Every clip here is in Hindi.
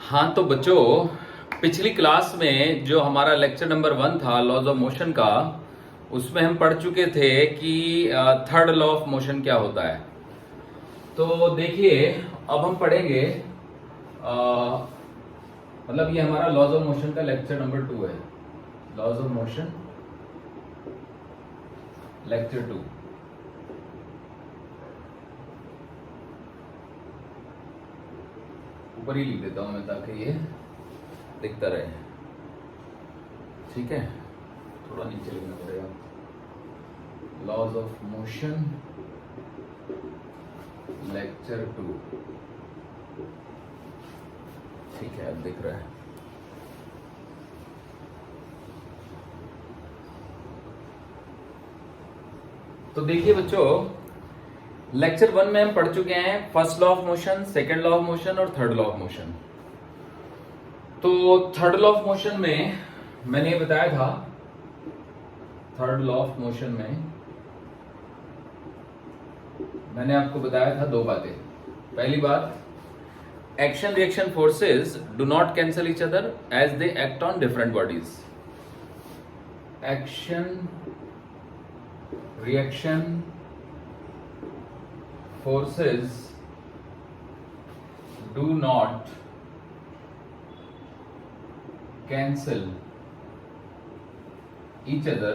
हाँ तो बच्चों, पिछली क्लास में जो हमारा लेक्चर नंबर 1 था लॉज ऑफ मोशन का, उसमें हम पढ़ चुके थे कि थर्ड लॉ ऑफ मोशन क्या होता है। तो देखिए, अब हम पढ़ेंगे मतलब ये हमारा लॉज ऑफ मोशन का लेक्चर नंबर 2 है। Laws of motion lecture 2। ऊपर ही लिख देता हूं मैं ताकि ये दिखता रहे। ठीक है, थोड़ा नीचे लिखना पड़ेगा। Laws of motion lecture 2। ठीक है, अब दिख रहा है। तो देखिए बच्चों, लेक्चर 1 में हम पढ़ चुके हैं first law of motion, second law of motion और थर्ड लॉ ऑफ मोशन। तो थर्ड लॉ ऑफ मोशन में मैंने ये बताया था, थर्ड लॉ ऑफ मोशन में मैंने आपको बताया था दो बातें। पहली बात, action reaction forces do not cancel each other as they act on different bodies. Action reaction forces do not cancel each other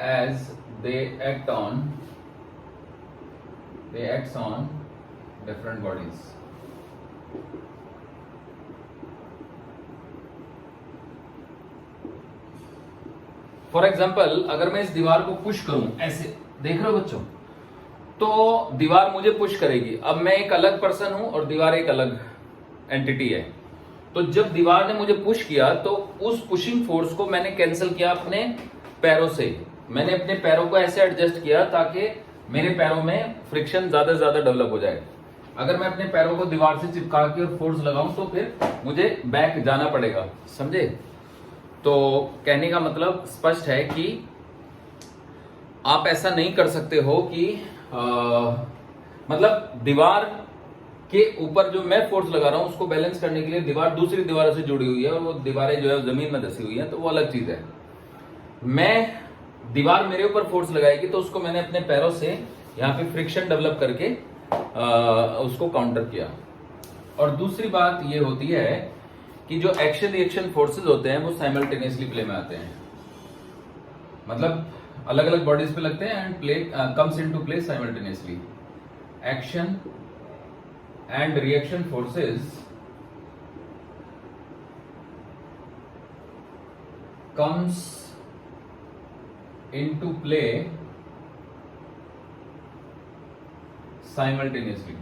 as they act on different bodies. For example, अगर मैं इस दीवार को पुश करूं, ऐसे देख रहे हो बच्चों, तो दीवार मुझे पुश करेगी। अब मैं एक अलग पर्सन हूं और दीवार एक अलग एंटिटी है। तो जब दीवार ने मुझे पुश किया तो उस पुशिंग फोर्स को मैंने कैंसिल किया अपने पैरों से। मैंने अपने पैरों को ऐसे एडजस्ट किया ताकि मेरे पैरों में फ्रिक्शन ज्यादा से ज्यादा डेवलप हो जाए। अगर मैं अपने पैरों को दीवार से चिपका के और फोर्स लगाऊं तो फिर मुझे बैक जाना पड़ेगा, समझे? तो कहने का मतलब स्पष्ट है कि आप ऐसा नहीं कर सकते हो कि मतलब दीवार के ऊपर जो मैं फोर्स लगा रहा हूं उसको बैलेंस करने के लिए दीवार दूसरी दीवारों से जुड़ी हुई है और वो दीवारें जो है जमीन में धसी हुई है, तो वो अलग चीज है। मैं दीवार मेरे ऊपर फोर्स लगाएगी तो उसको मैंने अपने पैरों से यहाँ पे फ्रिक्शन डेवलप करके उसको काउंटर किया। और दूसरी बात ये होती है कि जो एक्शन रिएक्शन फोर्सेस होते हैं वो साइमल्टेनियसली प्ले में आते हैं, मतलब अलग अलग बॉडीज पे लगते हैं and play comes into play simultaneously. Action and reaction forces comes into play simultaneously.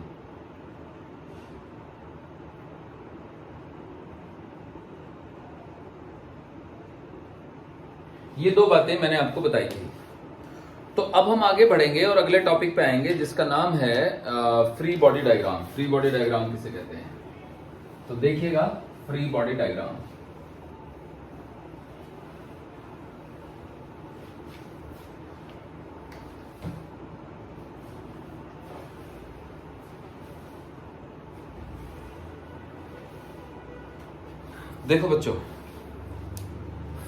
ये दो बातें मैंने आपको बताई थी। तो अब हम आगे बढ़ेंगे और अगले टॉपिक पे आएंगे जिसका नाम है free body diagram. Free body diagram किसे कहते हैं? तो देखिएगा, फ्री बॉडी डायग्राम। देखो बच्चों,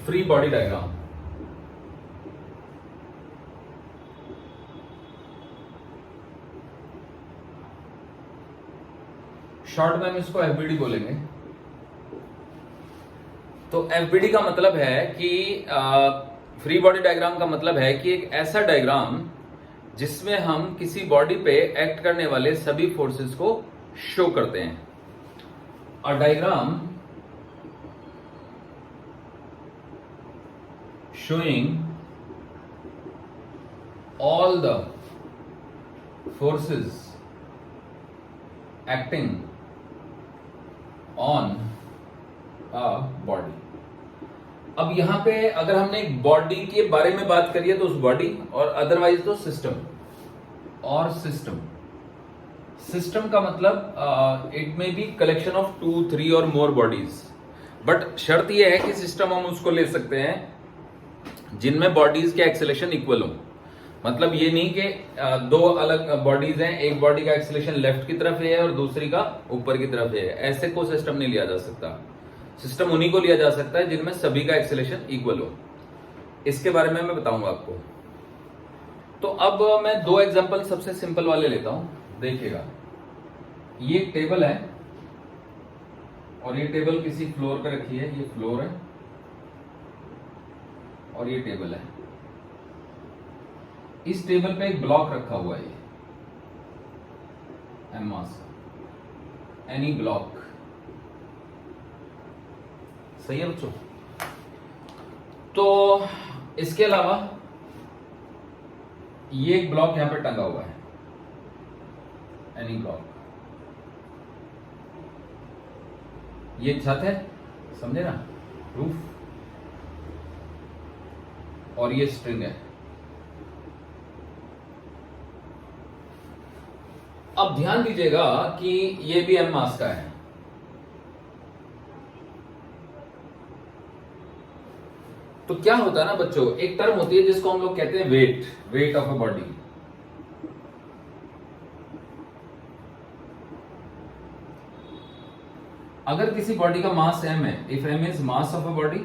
फ्री बॉडी डायग्राम शॉर्ट में हम इसको एफबीडी बोलेंगे। तो एफबीडी का मतलब है कि फ्री बॉडी डायग्राम का मतलब है कि एक ऐसा डायग्राम जिसमें हम किसी बॉडी पे एक्ट करने वाले सभी फोर्सेस को शो करते हैं। और diagram showing all the forces acting on a body. अब यहां पे अगर हमने एक बॉडी के बारे में बात करी है तो उस बॉडी, और अदरवाइज तो सिस्टम। और सिस्टम का मतलब it may be collection of 2, 3 और मोर बॉडीज। बट शर्त यह है कि सिस्टम हम उसको ले सकते हैं जिनमें बॉडीज के एक्सेलेरेशन इक्वल हो। मतलब ये नहीं कि दो अलग बॉडीज हैं, एक बॉडी का एक्सेलरेशन लेफ्ट की तरफ है और दूसरी का ऊपर की तरफ है, ऐसे कोई सिस्टम नहीं लिया जा सकता। सिस्टम उन्हीं को लिया जा सकता है जिनमें सभी का एक्सेलरेशन इक्वल हो। इसके बारे में मैं बताऊंगा आपको। तो अब मैं दो एग्जांपल सबसे सिंपल वाले लेता हूं, देखिएगा। ये एक टेबल है और ये टेबल किसी फ्लोर पे रखी है, ये फ्लोर है और ये टेबल है। इस टेबल पे एक ब्लॉक रखा हुआ है, एम मास, एनी ब्लॉक। सही है बच्चों? तो इसके अलावा ये एक ब्लॉक यहां पे टंगा हुआ है, एनी ब्लॉक। ये छत है, समझे ना, रूफ, और ये स्ट्रिंग है। अब ध्यान दीजिएगा कि ये भी एम मास का है। तो क्या होता है ना बच्चों, एक टर्म होती है जिसको हम लोग कहते हैं weight, weight of a body. अगर किसी बॉडी का मास m है, if m is mass of a body,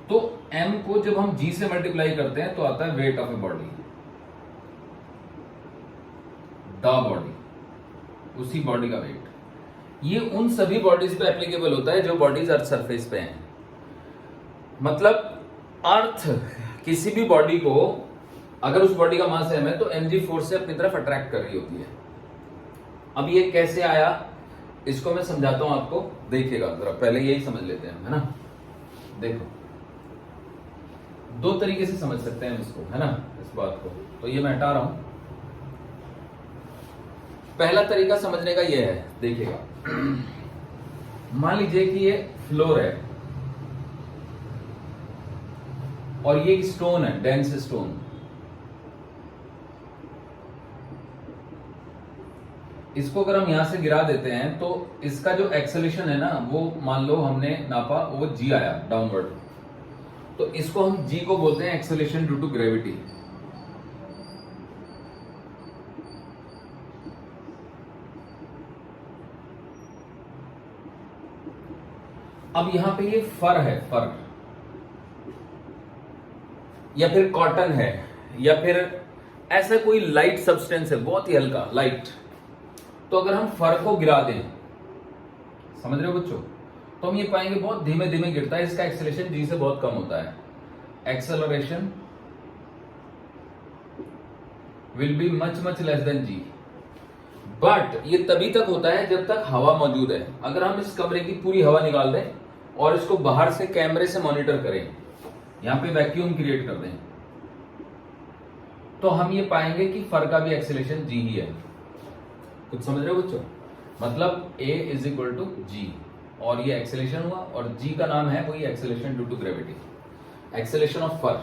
तो m को जब हम g से मल्टीप्लाई करते हैं तो आता है wait of a body, the body, उसी बॉडी का वेट। ये उन सभी बॉडीज पे एप्लीकेबल होता है जो बॉडीज अर्थ सरफेस पे हैं। मतलब अर्थ किसी भी बॉडी को, अगर उस बॉडी का मास m है तो mg फोर्स से अपनी तरफ अट्रैक्ट कर रही होती है। अब ये कैसे आया, इसको मैं समझाता हूं आपको, देखिएगा जरा, पहले यही समझ लेते हैं, है ना। देखो, दो तरीके से समझ सकते हैं हम इसको, है ना, इस बात को। तो ये मैं हटा रहा हूं। पहला तरीका समझने का ये है, देखिएगा। मान लीजिए कि ये फ्लोर है और ये एक स्टोन है, डेंस स्टोन। इसको अगर हम यहां से गिरा देते हैं तो इसका जो एक्सेलरेशन है ना, वो मान लो हमने नापा, वो g आया डाउनवर्ड। तो इसको हम g को बोलते हैं एक्सेलरेशन ड्यू टू ग्रेविटी। अब यहां पे ये फर है, फर, या फिर कॉटन है, या फिर ऐसा कोई लाइट सब्सटेंस है, बहुत ही हल्का लाइट। तो अगर हम फर को गिरा दें, समझ रहे हो बच्चों, तो हम ये पाएंगे बहुत धीमे धीमे गिरता है, इसका एक्सेलरेशन जी से बहुत कम होता है। Acceleration will be much much less than G. But ये तभी तक होता है जब तक हवा मौजूद है। अगर हम इस कमरे की पूरी हवा निकाल दें और इसको बाहर से कैमरे से मॉनिटर करें, यहां पे वैक्यूम क्रिएट कर दें, तो हम ये पाएंगे कि फर का भी एक्सेलरेशन जी ही है। कुछ समझ रहे हो बच्चों? मतलब A इज इक्वल टू जी, और ये एक्सेलरेशन हुआ, और जी का नाम है वही acceleration due to gravity, acceleration of fur.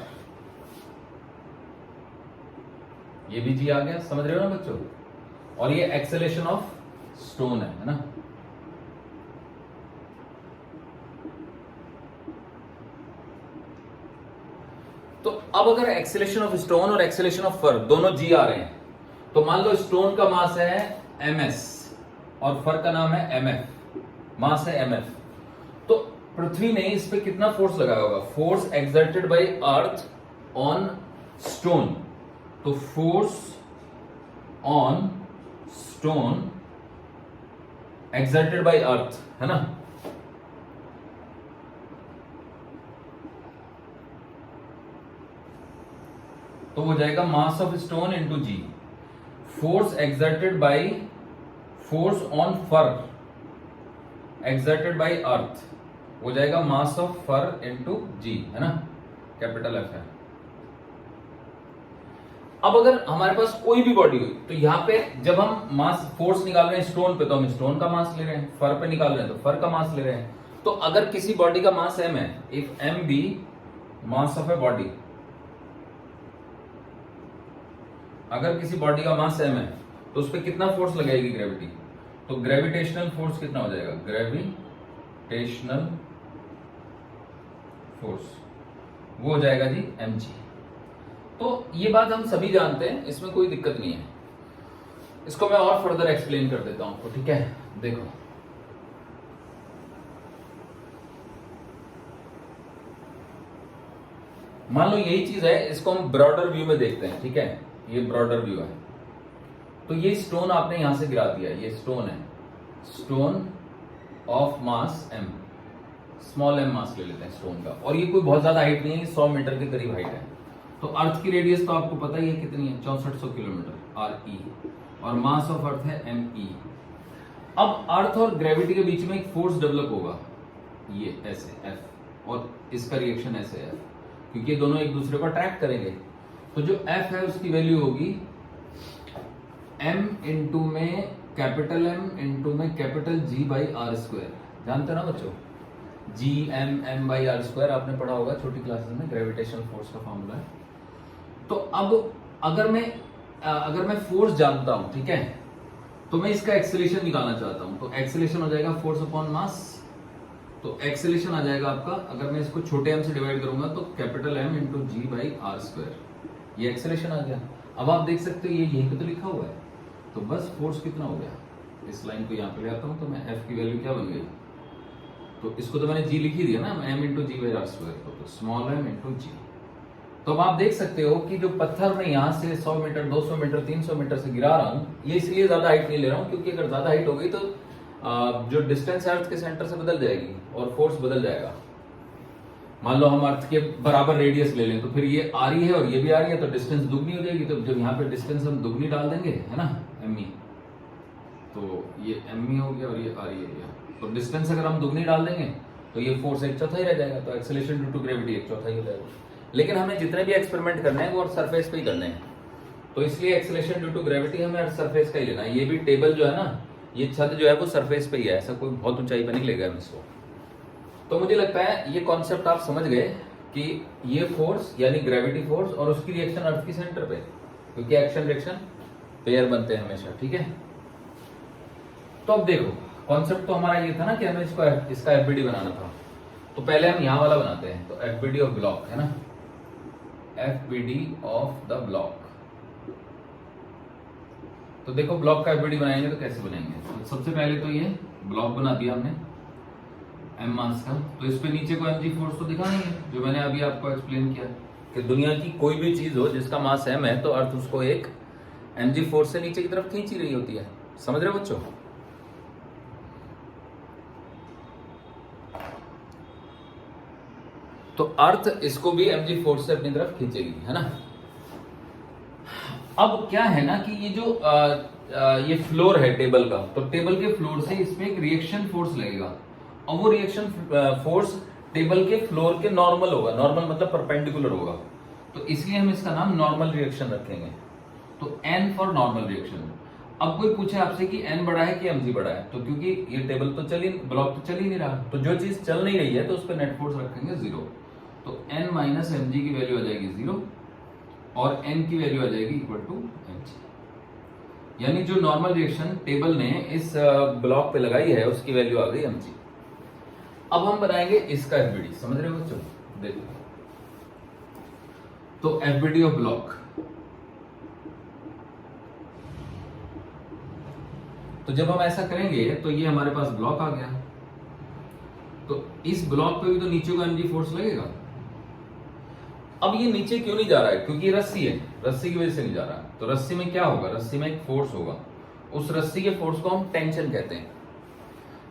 ये भी जी आ गया, समझ रहे हो ना बच्चों? और ये एक्सेलरेशन ऑफ स्टोन है ना। तो अब अगर एक्सेलरेशन ऑफ स्टोन और एक्सेलरेशन ऑफ फर दोनों जी आ रहे हैं, तो मान लो स्टोन का मास है ms और फर का नाम है mf, मास है mf। तो पृथ्वी ने इस पे कितना फोर्स लगाया होगा? Force exerted by earth on stone. तो force on stone exerted by earth, है ना। तो हो जाएगा mass of stone into g. Force exerted by, force on fur exerted by earth हो जाएगा मास ऑफ फर इंटू जी, है ना, कैपिटल एफ है। अब अगर हमारे पास कोई भी बॉडी हुई, तो यहां पे जब हम मास फोर्स निकाल रहे हैं स्टोन पे, तो हम स्टोन का मास ले रहे हैं, फर पे निकाल रहे हैं तो फर का मास ले रहे हैं। तो अगर किसी बॉडी का मास m है, if m be mass of a body, अगर किसी बॉडी का मास m है तो उस पर कितना फोर्स लगेगी? ग्रेविटी। तो ग्रेविटेशनल फोर्स कितना हो जाएगा? ग्रेविटेशनल फोर्स वो हो जाएगा जी mg। तो ये बात हम सभी जानते हैं, इसमें कोई दिक्कत नहीं है। इसको मैं और फर्दर एक्सप्लेन कर देता हूं आपको, ठीक है। देखो मान लो यही चीज है, इसको हम ब्रॉडर व्यू में देखते हैं, ठीक है। ये ब्रॉडर व्यू है, तो ये स्टोन आपने यहां से गिरा दिया, ये स्टोन है, stone of mass m, small m मास ले लेते हैं स्टोन का, और ये कोई बहुत ज्यादा हाइट नहीं है, 100 मीटर के करीब हाइट है। तो अर्थ की रेडियस तो आपको पता ही है कितनी है, 6400 किलोमीटर RE, और मास ऑफ अर्थ है me। अब अर्थ और ग्रेविटी के बीच में एक फोर्स डेवलप होगा, ये ऐसे F, और इसका रिएक्शन ऐसे है, क्योंकि ये दोनों एक दूसरे को अट्रैक्ट करेंगे। तो जो F है उसकी वैल्यू होगी m इंटू में कैपिटल M इंटू में capital G by R square. जानते ना बच्चों, G m by R square आपने पढ़ा होगा छोटी क्लासेस में, ग्रेविटेशनल फोर्स का फॉर्मूला है। तो अब अगर मैं फोर्स जानता हूं, ठीक है, तो मैं इसका एक्सेलेरेशन निकालना चाहता हूं, तो एक्सेलेरेशन हो जाएगा फोर्स अपॉन मास। तो एक्सेलेरेशन आ जाएगा आपका, अगर मैं इसको छोटे m से डिवाइड करूंगा तो capital M into G by R square, ये एक्सेलेरेशन आ गया। अब आप देख सकते हो ये यहीं पे तो लिखा हुआ है, तो बस फोर्स कितना हो गया, इस लाइन को यहाँ पे ले आता हूँ, तो मैं F की वैल्यू क्या बन गई, तो इसको तो मैंने G लिख ही दिया ना, M into G by R square, तो स्मॉल m इंटू जी। तो अब आप देख सकते हो कि जो पत्थर मैं यहाँ से 100 मीटर 200 मीटर 300 मीटर से गिरा रहा हूँ, ये इसलिए ज्यादा हाइट नहीं ले रहा हूँ, क्योंकि अगर ज्यादा हाइट हो गई तो जो डिस्टेंस अर्थ के सेंटर से बदल जाएगी और फोर्स बदल जाएगा। मान लो हम अर्थ के बराबर रेडियस ले लें, तो फिर ये आ रही है और ये भी आ रही है, तो डिस्टेंस दुगनी हो जाएगी। तो जब यहाँ पे डिस्टेंस हम दुगनी डाल देंगे, है ना, एम ई, तो ये एम ई हो गया और ये आर ई हो गया। तो डिस्टेंस अगर हम दुगनी डाल देंगे तो ये फोर्स एक चौथाई रह जाएगा, तो एक्सेलरेशन ड्यू टू ग्रेविटी एक चौथाई हो जाएगा। लेकिन हमें जितने भी एक्सपेरिमेंट करने हैं वो अर्थ सरफेस पे ही करने हैं, तो इसलिए एक्सेलरेशन ड्यू टू ग्रेविटी हमें अर्थ सरफेस का ही लेना है। ये भी टेबल जो है ना, ये छत जो है वो सरफेस पे ही है, ऐसा कोई बहुत ऊंचाई पे नहीं लेगा हम इसको। तो मुझे लगता है ये कॉन्सेप्ट आप समझ गए कि ये फोर्स यानी ग्रेविटी फोर्स और उसकी रिएक्शन अर्थ की सेंटर पे, क्योंकि एक्शन रिएक्शन पेयर बनते हैं हमेशा, ठीक है। तो अब देखो कॉन्सेप्ट तो हमारा ये था ना कि हमें इसका एफबीडी बनाना था। तो पहले हम यहां वाला बनाते हैं, तो एफबीडी ऑफ ब्लॉक है ना, एफबीडी ऑफ द ब्लॉक। तो देखो ब्लॉक का एफबीडी बनाएंगे तो कैसे बनाएंगे। तो सबसे पहले तो ये ब्लॉक बना दिया हमने एम मास का, तो इस पे नीचे को mg फोर्स तो दिखा नहीं है, जो मैंने अभी आपको एक्सप्लेन किया कि दुनिया की कोई भी चीज हो जिसका मास m है तो अर्थ उसको एक mg फोर्स से नीचे की तरफ खींच ही रही होती है। समझ रहे हो बच्चों। तो अर्थ इसको भी mg फोर्स से अपनी तरफ खींचेगी, है ना। अब क्या है ना कि ये जो ये फ्लोर है टेबल का, तो टेबल के फ्लोर से इसमें एक रिएक्शन फोर्स लगेगा, और वो रिएक्शन फोर्स टेबल के फ्लोर के नॉर्मल होगा। नॉर्मल मतलब परपेंडिकुलर होगा, तो इसलिए हम इसका नाम नॉर्मल रिएक्शन रखेंगे। तो n फॉर नॉर्मल रिएक्शन। अब कोई पूछे आपसे कि n बड़ा है कि mg बड़ा है, तो क्योंकि ये टेबल तो ब्लॉक तो चल ही नहीं रहा, तो जो चीज चल नहीं रही है तो उस पर नेट फोर्स रखेंगे 0। तो n माइनस mg की वैल्यू आ जाएगी 0 और n की वैल्यू आ जाएगी इक्वल टू mg। यानी जो नॉर्मल रिएक्शन टेबल ने इस ब्लॉक पे लगाई है उसकी वैल्यू आ गई mg। अब हम बनाएंगे इसका एफबीडी, समझ रहे हो बच्चों। देखो तो एफबीडी ऑफ ब्लॉक, तो जब हम ऐसा करेंगे तो ये हमारे पास ब्लॉक आ गया, तो इस ब्लॉक पे भी तो नीचे को mg फोर्स लगेगा। अब ये नीचे क्यों नहीं जा रहा है, क्योंकि रस्सी है, रस्सी की वजह से नहीं जा रहा है। तो रस्सी में क्या होगा, रस्सी में एक फोर्स होगा, उस रस्सी के फोर्स को हम टेंशन कहते हैं।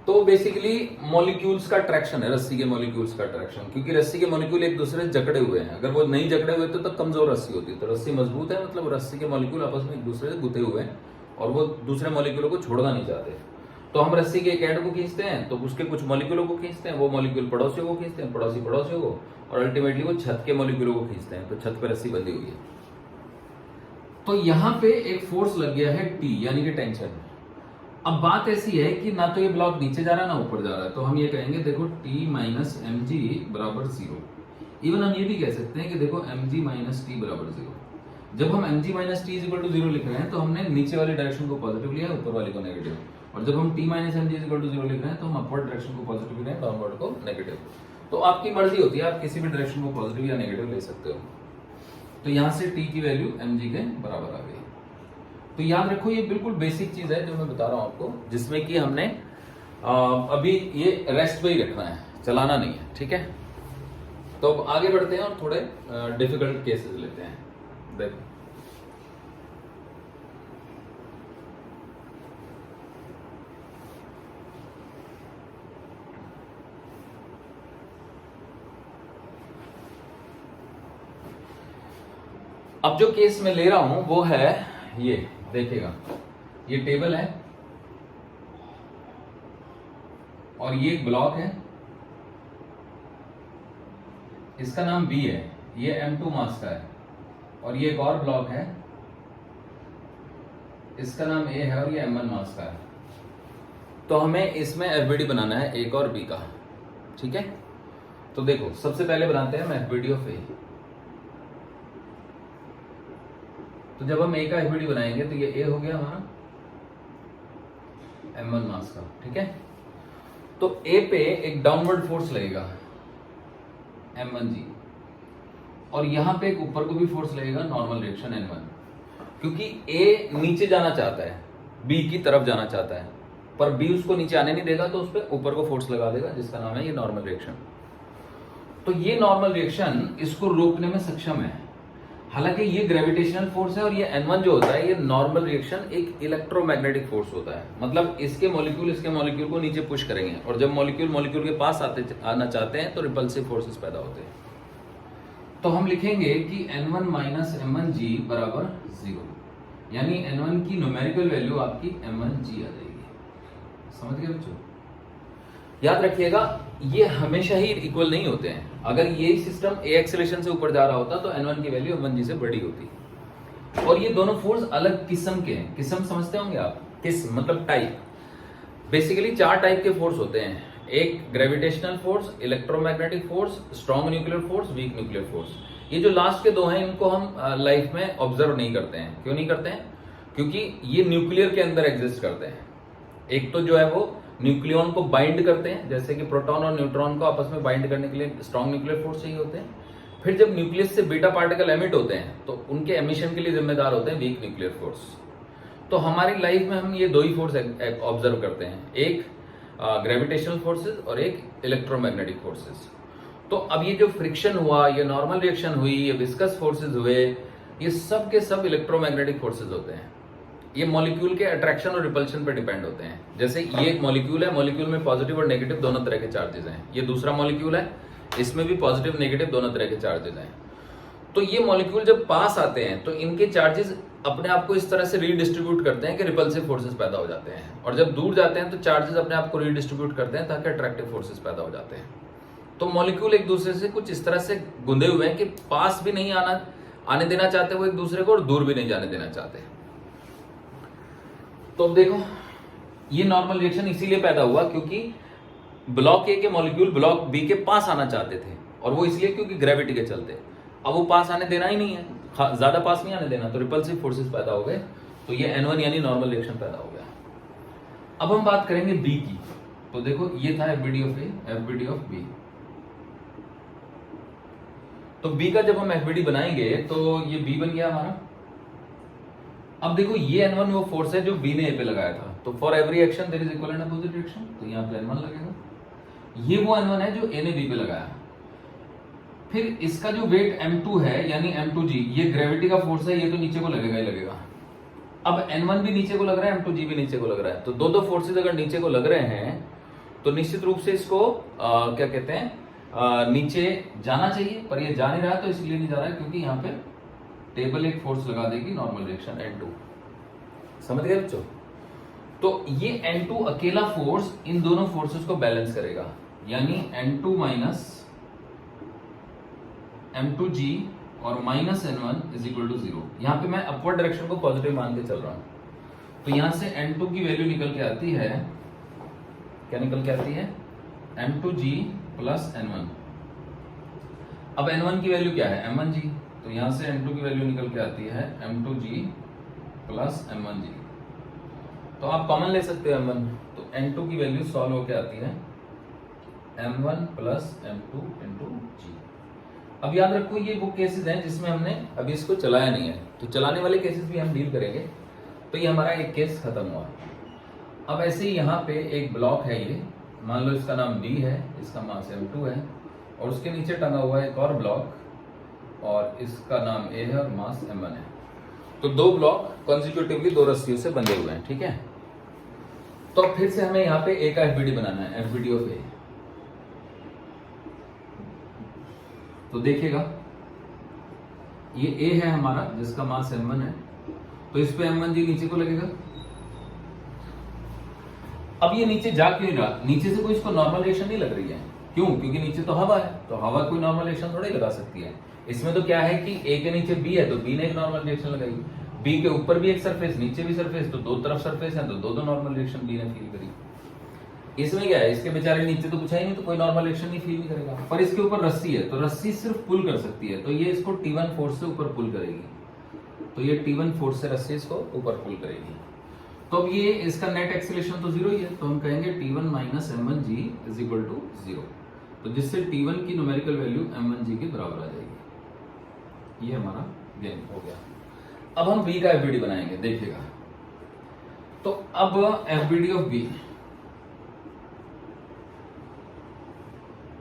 तो बेसिकली मॉलिक्यूल्स का अट्रैक्शन है, रस्सी के मॉलिक्यूल्स का अट्रैक्शन, क्योंकि रस्सी के मॉलिक्यूल एक दूसरे से जकड़े हुए हैं। अगर वो नहीं जकड़े हुए तो कमजोर रस्सी होती है, तो रस्सी मजबूत है मतलब रस्सी के मॉलिक्यूल आपस में एक दूसरे से गुथे हुए हैं और वो दूसरे मॉलिक्यूलों को छोड़ना नहीं चाहते। तो हम रस्सी के एक एंड को खींचते हैं तो उसके कुछ मॉलिक्यूलों को खींचते हैं, वो मॉलिक्यूल पड़ोसियों को खींचते हैं, पड़ोसी पड़ोसियों को, और अल्टीमेटली वो छत के मॉलिक्यूलों को खींचते हैं, तो छत पे रस्सी बंधी हुई है। तो यहाँ पे एक फोर्स लग गया है T यानी कि टेंशन। अब बात ऐसी है कि ना तो ये ब्लॉक नीचे जा रहा है ना ऊपर जा रहा है, तो हम ये कहेंगे देखो T माइनस एम जी बराबर 0। इवन हम ये भी कह सकते हैं कि देखो mg माइनस टी बराबर 0। जब हम mg minus T equal to 0 लिख रहे हैं तो हमने नीचे वाले डायरेक्शन को पॉजिटिव लिया है, ऊपर वाले को नेगेटिव। और जब हम t minus M G equal to 0 लिख रहे हैं तो हम अपवर्ड डायरेक्शन को पॉजिटिव लिख रहे हैं, डाउनवर्ड को नेगेटिव। तो आपकी मर्जी होती है, आप किसी भी डायरेक्शन को पॉजिटिव या नेगेटिव ले सकते हो। तो यहां से टी की वैल्यू mg के बराबर आ गई। तो याद रखो ये बिल्कुल बेसिक चीज है जो मैं बता रहा हूं आपको, जिसमें कि हमने अभी ये रेस्ट पे ही रखना है, चलाना नहीं है, ठीक है। तो अब आगे बढ़ते हैं और थोड़े डिफिकल्ट केसेस लेते हैं। देखो अब जो केस मैं ले रहा हूं वो है ये, देखिएगा ये टेबल है और ये एक ब्लॉक है, इसका नाम B है, ये M2 मास का है, और ये एक और ब्लॉक है, इसका नाम A है और ये M1 मास का है। तो हमें इसमें FBD बनाना है A का और B का, ठीक है। तो देखो सबसे पहले बनाते हैं हम FBD ऑफ A। तो जब हम A का FBD बनाएंगे तो ये A हो गया हमारा M1 मास का, ठीक है। तो A पे एक डाउनवर्ड फोर्स लगेगा M1G, और यहां पे एक ऊपर को भी फोर्स लगेगा नॉर्मल रिएक्शन N1, क्योंकि A नीचे जाना चाहता है, B की तरफ जाना चाहता है, पर B उसको नीचे आने नहीं देगा, तो उस पर ऊपर को फोर्स लगा देगा, जिसका नाम है ये नॉर्मल रिएक्शन। तो ये नॉर्मल रिएक्शन इसको रोकने में सक्षम है। हालांकि ये ग्रेविटेशनल फोर्स है और ये N1 जो होता है ये नॉर्मल रिएक्शन एक इलेक्ट्रोमैग्नेटिक फोर्स होता है, मतलब इसके मॉलिक्यूल को नीचे पुश करेंगे, और जब मॉलिक्यूल के पास आना चाहते हैं तो रिपल्सिव फोर्सेस पैदा होते हैं। तो हम लिखेंगे कि N1 माइनस M1G बराबर 0, यानी N1 की न्यूमेरिकल वैल्यू आपकी M1G आ जाएगी। समझ गए बच्चों? याद रखिएगा ये हमेशा ही इक्वल नहीं होते हैं। अगर ये सिस्टम A एक्सेलरेशन से ऊपर जा रहा होता तो N1 की वैल्यू M1G से बड़ी होती। और ये दोनों फोर्स अलग किस्म के हैं। किस्म समझते होंगे आप, किस मतलब टाइप। बेसिकली 4 टाइप के फोर्स होते हैं, एक gravitational force, electromagnetic force, strong nuclear force, weak nuclear force. ये जो लास्ट के 2 हैं इनको हम लाइफ में ऑब्जर्व नहीं करते हैं। क्यों नहीं करते हैं? क्योंकि ये न्यूक्लियर के अंदर एग्जिस्ट करते हैं। एक तो जो है वो न्यूक्लियन को बाइंड करते हैं, जैसे कि प्रोटॉन और न्यूट्रॉन को आपस में बाइंड करने के लिए स्ट्रॉन्ग न्यूक्लियर फोर्स चाहिए होते हैं। फिर जब न्यूक्लियस से बीटा पार्टिकल एमिट होते हैं तो उनके एमिशन के लिए जिम्मेदार होते हैं वीक न्यूक्लियर फोर्स। तो हमारी लाइफ में हम ये 2 ही फोर्स ऑब्जर्व करते हैं, एक ग्रेविटेशनल फोर्सेस और एक इलेक्ट्रोमैग्नेटिक फोर्सेस। तो अब ये जो फ्रिक्शन हुआ, ये नॉर्मल रिएक्शन हुई, ये विस्कस फोर्सेस हुए, ये सब के सब इलेक्ट्रोमैग्नेटिक फोर्सेस होते हैं। ये मॉलिक्यूल के अट्रैक्शन और रिपल्शन पर डिपेंड होते हैं। जैसे ये एक मॉलिक्यूल है, मॉलिक्यूल में पॉजिटिव और नेगेटिव दोनों तरह के चार्जेस हैं। ये दूसरा मॉलिक्यूल है, इसमें भी पॉजिटिव नेगेटिव दोनों तरह के चार्जेस हैं। तो ये मॉलिक्यूल जब पास आते हैं तो इनके चार्जेस अपने आप को इस तरह से रीडिस्ट्रीब्यूट करते हैं कि रिपल्सिव फोर्सेस पैदा हो जाते हैं, और जब दूर जाते हैं तो चार्जेस अपने आप को रीडिस्ट्रीब्यूट करते हैं ताकि अट्रैक्टिव फोर्सेस पैदा हो जाते हैं। तो मॉलिक्यूल एक दूसरे से कुछ इस तरह से गुंदे हुए हैं कि पास भी नहीं आने देना चाहते वो एक दूसरे को, और दूर भी नहीं जाने देना चाहते। तो अब देखो ये नॉर्मल रिएक्शन इसीलिए पैदा हुआ क्योंकि ब्लॉक ए के मॉलिक्यूल ब्लॉक बी के पास आना चाहते थे, और वो इसलिए क्योंकि ग्रेविटी के चलते। अब वो पास आने देना ही नहीं है, ज्यादा पास नहीं आने देना, तो रिपल्सिव फोर्सेस पैदा हो गए। तो ये N1 यानी नॉर्मल रिएक्शन पैदा हो गया। अब हम बात करेंगे बी की। तो देखो ये था FBD of A, FBD of B. तो बी का जब हम FBD बनाएंगे तो ये बी बन गया हमारा। अब देखो ये N1 वो फोर्स है जो बी ने ए पे लगाया था। तो for every action there is equal and opposite reaction, तो यहाँ पे N1 लगेगा। ये वो N1 है जो ए ने बी पे लगाया। फिर इसका जो वेट M2 है यानी M2G, ये ग्रेविटी का फोर्स है, ये तो नीचे को लगेगा ही लगेगा। अब N1 भी नीचे को लग रहा है, M2G भी नीचे को लग रहा है। तो दो फोर्सेज अगर नीचे को लग रहे हैं तो निश्चित रूप से इसको क्या कहते हैं, नीचे जाना चाहिए, पर ये जा नहीं रहा है। तो इसलिए नहीं जा रहा है क्योंकि यहाँ पे टेबल एक फोर्स लगा देगी नॉर्मल रिएक्शन N2। समझ गए बच्चों? तो ये N2 अकेला फोर्स इन दोनों फोर्सेस को बैलेंस करेगा, यानी N2 माइनस M2G और minus N1 is equal to 0। यहाँ पे मैं अपवर्ड डायरेक्शन को पॉजिटिव मान के चल रहा हूं। तो यहां से N2 की वैल्यू निकल के आती है, क्या निकल के आती है? M2G plus N1। अब N1 की वैल्यू क्या है? M1G। तो यहां से N2 की वैल्यू निकल के आती है M2G प्लस M1G। तो आप कॉमन ले सकते हो M1। तो N2 की वैल्यू सॉल्व होके आती है m1 प्लस m2 इंटू जी। अब याद रखो ये वो केसेस हैं जिसमें हमने अभी इसको चलाया नहीं है, तो चलाने वाले केसेस भी हम डील करेंगे। तो ये हमारा एक केस खत्म हुआ। अब ऐसे ही यहाँ पे एक ब्लॉक है, ये मान लो इसका नाम B है, इसका मास m2 है, और उसके नीचे टंगा हुआ है एक और ब्लॉक और इसका नाम A है और मास m1 है। तो दो ब्लॉक कॉन्जिक्यूटिवली दो रस्सियों से बंधे हुए हैं, ठीक है। तो अब फिर से हमें यहाँ पे A का FBD बनाना है, FBD ऑफ A। तो देखिएगा ये A है हमारा जिसका मास m1 है, तो इस पे m1 जी नीचे को लगेगा। अब ये नीचे जा क्यों रहा, नीचे से कोई इसको नॉर्मल रिएक्शन नहीं लग रही है, क्यों? क्योंकि नीचे तो हवा है, तो हवा कोई नॉर्मल रिएक्शन थोड़ा ही लगा सकती है। इसमें तो क्या है कि A के नीचे B है तो B ने एक नॉर्मल रिएक्शन लगाई, B के ऊपर भी एक सरफेस नीचे भी सरफेस, तो दो तरफ सरफेस है तो दो नॉर्मल रिएक्शन B ने फील करी। इसमें क्या है, इसके बेचारे नीचे तो कुछ है ही नहीं, तो कोई नॉर्मल रिएक्शन नहीं फील नहीं करेगा। पर इसके ऊपर रस्सी है, तो रस्सी सिर्फ पुल कर सकती है, तो ये इसको T1 फोर्स से ऊपर पुल करेगी, तो ये T1 फोर्स से रस्सी इसको ऊपर पुल करेगी। तो अब ये इसका नेट एक्सीलरेशन तो जीरो ही है, तो हम कहेंगे T1 minus m1g is equal to 0, तो जिससे T1 की न्यूमेरिकल वैल्यू m1g के बराबर आ जाएगी। ये हमारा गेन हो गया। अब हम B का FBD बनाएंगे, देखिएगा। तो अब FBD ऑफ B,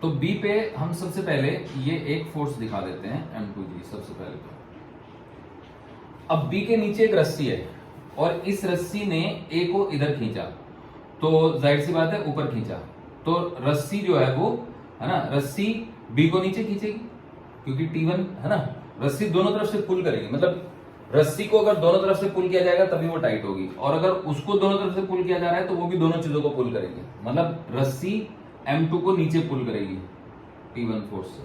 तो B पे हम सबसे पहले ये एक फोर्स दिखा देते हैं m2g सबसे पहले। तो अब B के नीचे एक रस्सी है और इस रस्सी ने A को इधर खींचा, तो जाहिर सी बात है ऊपर खींचा, तो रस्सी जो है वो है ना, रस्सी B को नीचे खींचेगी क्योंकि T1 है ना, रस्सी दोनों तरफ से पुल करेगी। मतलब रस्सी को अगर दोनों तरफ से पुल किया जाएगा तभी वो टाइट होगी, और अगर उसको दोनों तरफ से पुल किया जा रहा है तो वो भी दोनों चीजों को पुल करेगी। मतलब रस्सी M2 को नीचे पुल करेगी T1 फोर्स से।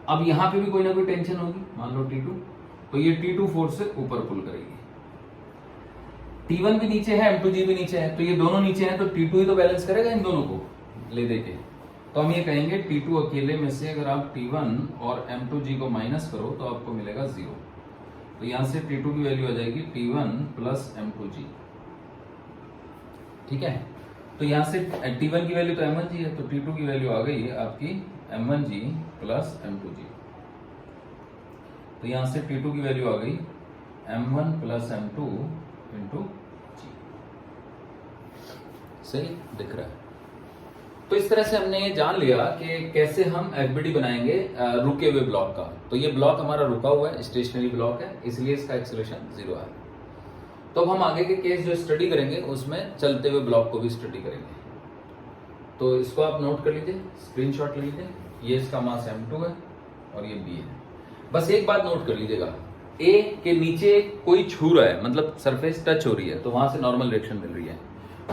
अब यहां पे भी कोई ना कोई टेंशन होगी, मान लो T2, तो ये T2 फोर्स से ऊपर पुल करेगी। T1 भी नीचे है, M2G भी नीचे है, तो ये दोनों नीचे हैं, तो T2 ही तो बैलेंस करेगा इन दोनों को ले दे के। तो हम ये कहेंगे T2 अकेले में से अगर आप T1 और M2G को माइनस करो तो आपको मिलेगा 0। तो यहां से T2 की वैल्यू आ जाएगी T1 प्लस M2G, ठीक है। तो यहां से T1 की वैल्यू तो M1G है, तो T2 की वैल्यू आ गई है आपकी M1G प्लस M2G। तो यहां से T2 की वैल्यू आ गई M1 plus M2 into G। सही दिख रहा है। तो इस तरह से हमने ये जान लिया कि कैसे हम FBD बनाएंगे रुके हुए ब्लॉक का। तो ये ब्लॉक हमारा रुका हुआ है, स्टेशनरी ब्लॉक है, इसलिए इसका एक्सीलरेशन 0 है। तो अब हम आगे के केस जो स्टडी करेंगे उसमें चलते हुए ब्लॉक को भी स्टडी करेंगे। तो इसको आप नोट कर लीजिए, स्क्रीनशॉट ले लीजिए। ये इसका मास m2 है और ये B है। बस एक बात नोट कर लीजिएगा, A के नीचे कोई छू रहा है, मतलब सरफेस टच हो रही है, तो वहां से नॉर्मल रिएक्शन मिल रही है।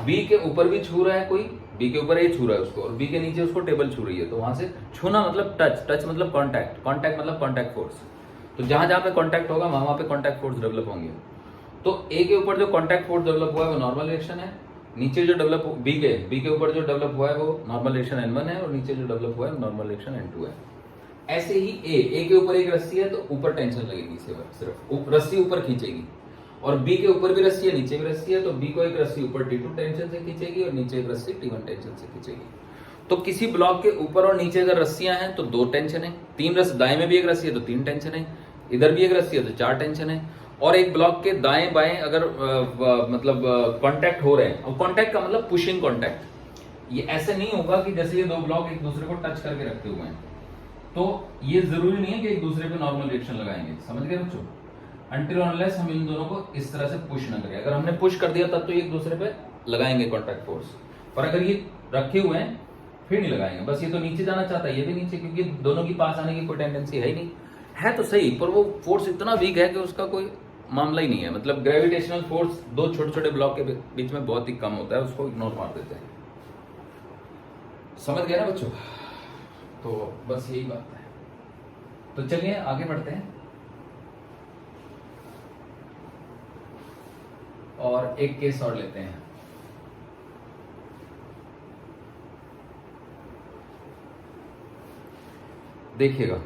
B के ऊपर भी छू रहा है कोई, B के ऊपर A छू रहा है उसको, और B के नीचे उसको टेबल छू रही है, तो वहां से छूना मतलब टच, टच मतलब कॉन्टैक्ट, कॉन्टैक्ट मतलब कॉन्टैक्ट फोर्स। तो जहां जहां पे कॉन्टैक्ट होगा वहां पे कॉन्टैक्ट फोर्स डेवलप होंगे। तो A के ऊपर जो कॉन्टैक्ट फोर्स डेवलप हुआ है वो नॉर्मल रिएक्शन है, नीचे जो डेवलप B के ऊपर जो डेवलप हुआ है वो नॉर्मल रिएक्शन N1 है, और नीचे जो डेवलप हुआ है नॉर्मल रिएक्शन N2 है। ऐसे ही A के ऊपर एक रस्सी है तो ऊपर टेंशन लगेगी, सिर्फ रस्सी ऊपर खींचेगी, और B के ऊपर भी रस्सी है नीचे भी रस्सी है, तो B को एक रस्सी ऊपर T2 टेंशन से खींचेगी और नीचे एक रस्सी T1 टेंशन से खींचेगी। तो किसी ब्लॉक के ऊपर और नीचे अगर रस्सियां हैं तो 2 टेंशन है, 3 रस्सी, दाएं में भी एक रस्सी है तो 3 टेंशन है, इधर भी एक रस्सी है तो 4 टेंशन है। और एक ब्लॉक के दाएं बाएं अगर मतलब कांटेक्ट हो रहे हैं, और कांटेक्ट का मतलब पुशिंग कांटेक्ट, ये ऐसे नहीं होगा कि जैसे ये दो ब्लॉक एक दूसरे को टच करके रखे हुए हैं, तो ये जरूरी नहीं है कि एक दूसरे पे नॉर्मल रिएक्शन लगाएंगे, समझ गए बच्चों। अनटिल अनलेस हम इन दोनों को इस तरह से पुश ना करें। अगर हमने पुश कर दिया तब तो ये एक दूसरे पे लगाएंगे कांटेक्ट फोर्स, पर अगर ये रखे हुए हैं फिर नहीं लगाएंगे। बस ये तो नीचे जाना चाहता है, ये भी नीचे, क्योंकि दोनों के पास आने की कोई टेंडेंसी है ही नहीं, है तो सही पर वो फोर्स इतना वीक है कि उसका कोई मामला ही नहीं है। मतलब ग्रेविटेशनल फोर्स दो छोटे छोटे ब्लॉक के बीच में बहुत ही कम होता है, उसको इग्नोर मार देते हैं। समझ गए ना बच्चों? तो बस यही बात है। तो चलिए आगे बढ़ते हैं और एक केस और लेते हैं। देखिएगा,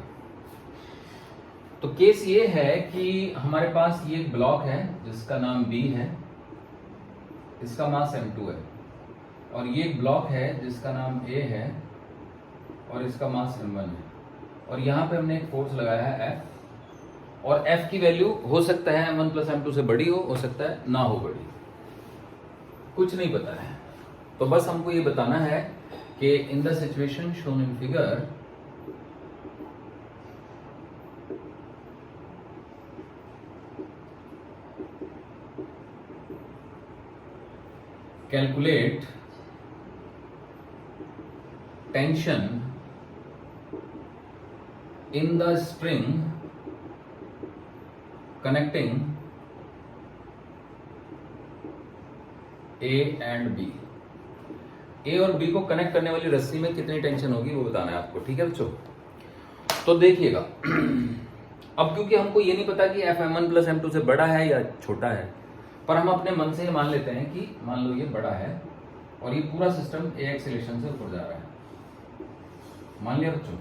तो केस ये है कि हमारे पास ये ब्लॉक है जिसका नाम B है, इसका मास M2 है, और ये एक ब्लॉक है जिसका नाम A है और इसका मास m1 है, और यहाँ पे हमने एक फोर्स लगाया है F, और F की वैल्यू हो सकता है m1 प्लस m2 से बड़ी हो सकता है ना हो बड़ी, कुछ नहीं पता है। तो बस हमको ये बताना है कि in the situation shown in figure calculate tension in the string connecting A and B। A और B को कनेक्ट करने वाली रस्सी में कितनी टेंशन होगी वो बताना है आपको, ठीक है बच्चों। तो देखिएगा अब क्योंकि हमको ये नहीं पता कि F m1 प्लस m2 से बड़ा है या छोटा है, पर हम अपने मन से मान लेते हैं कि मान लो ये बड़ा है और ये पूरा सिस्टम A एक्सेलरेशन से ऊपर जा रहा है, मान लिया बच्चों।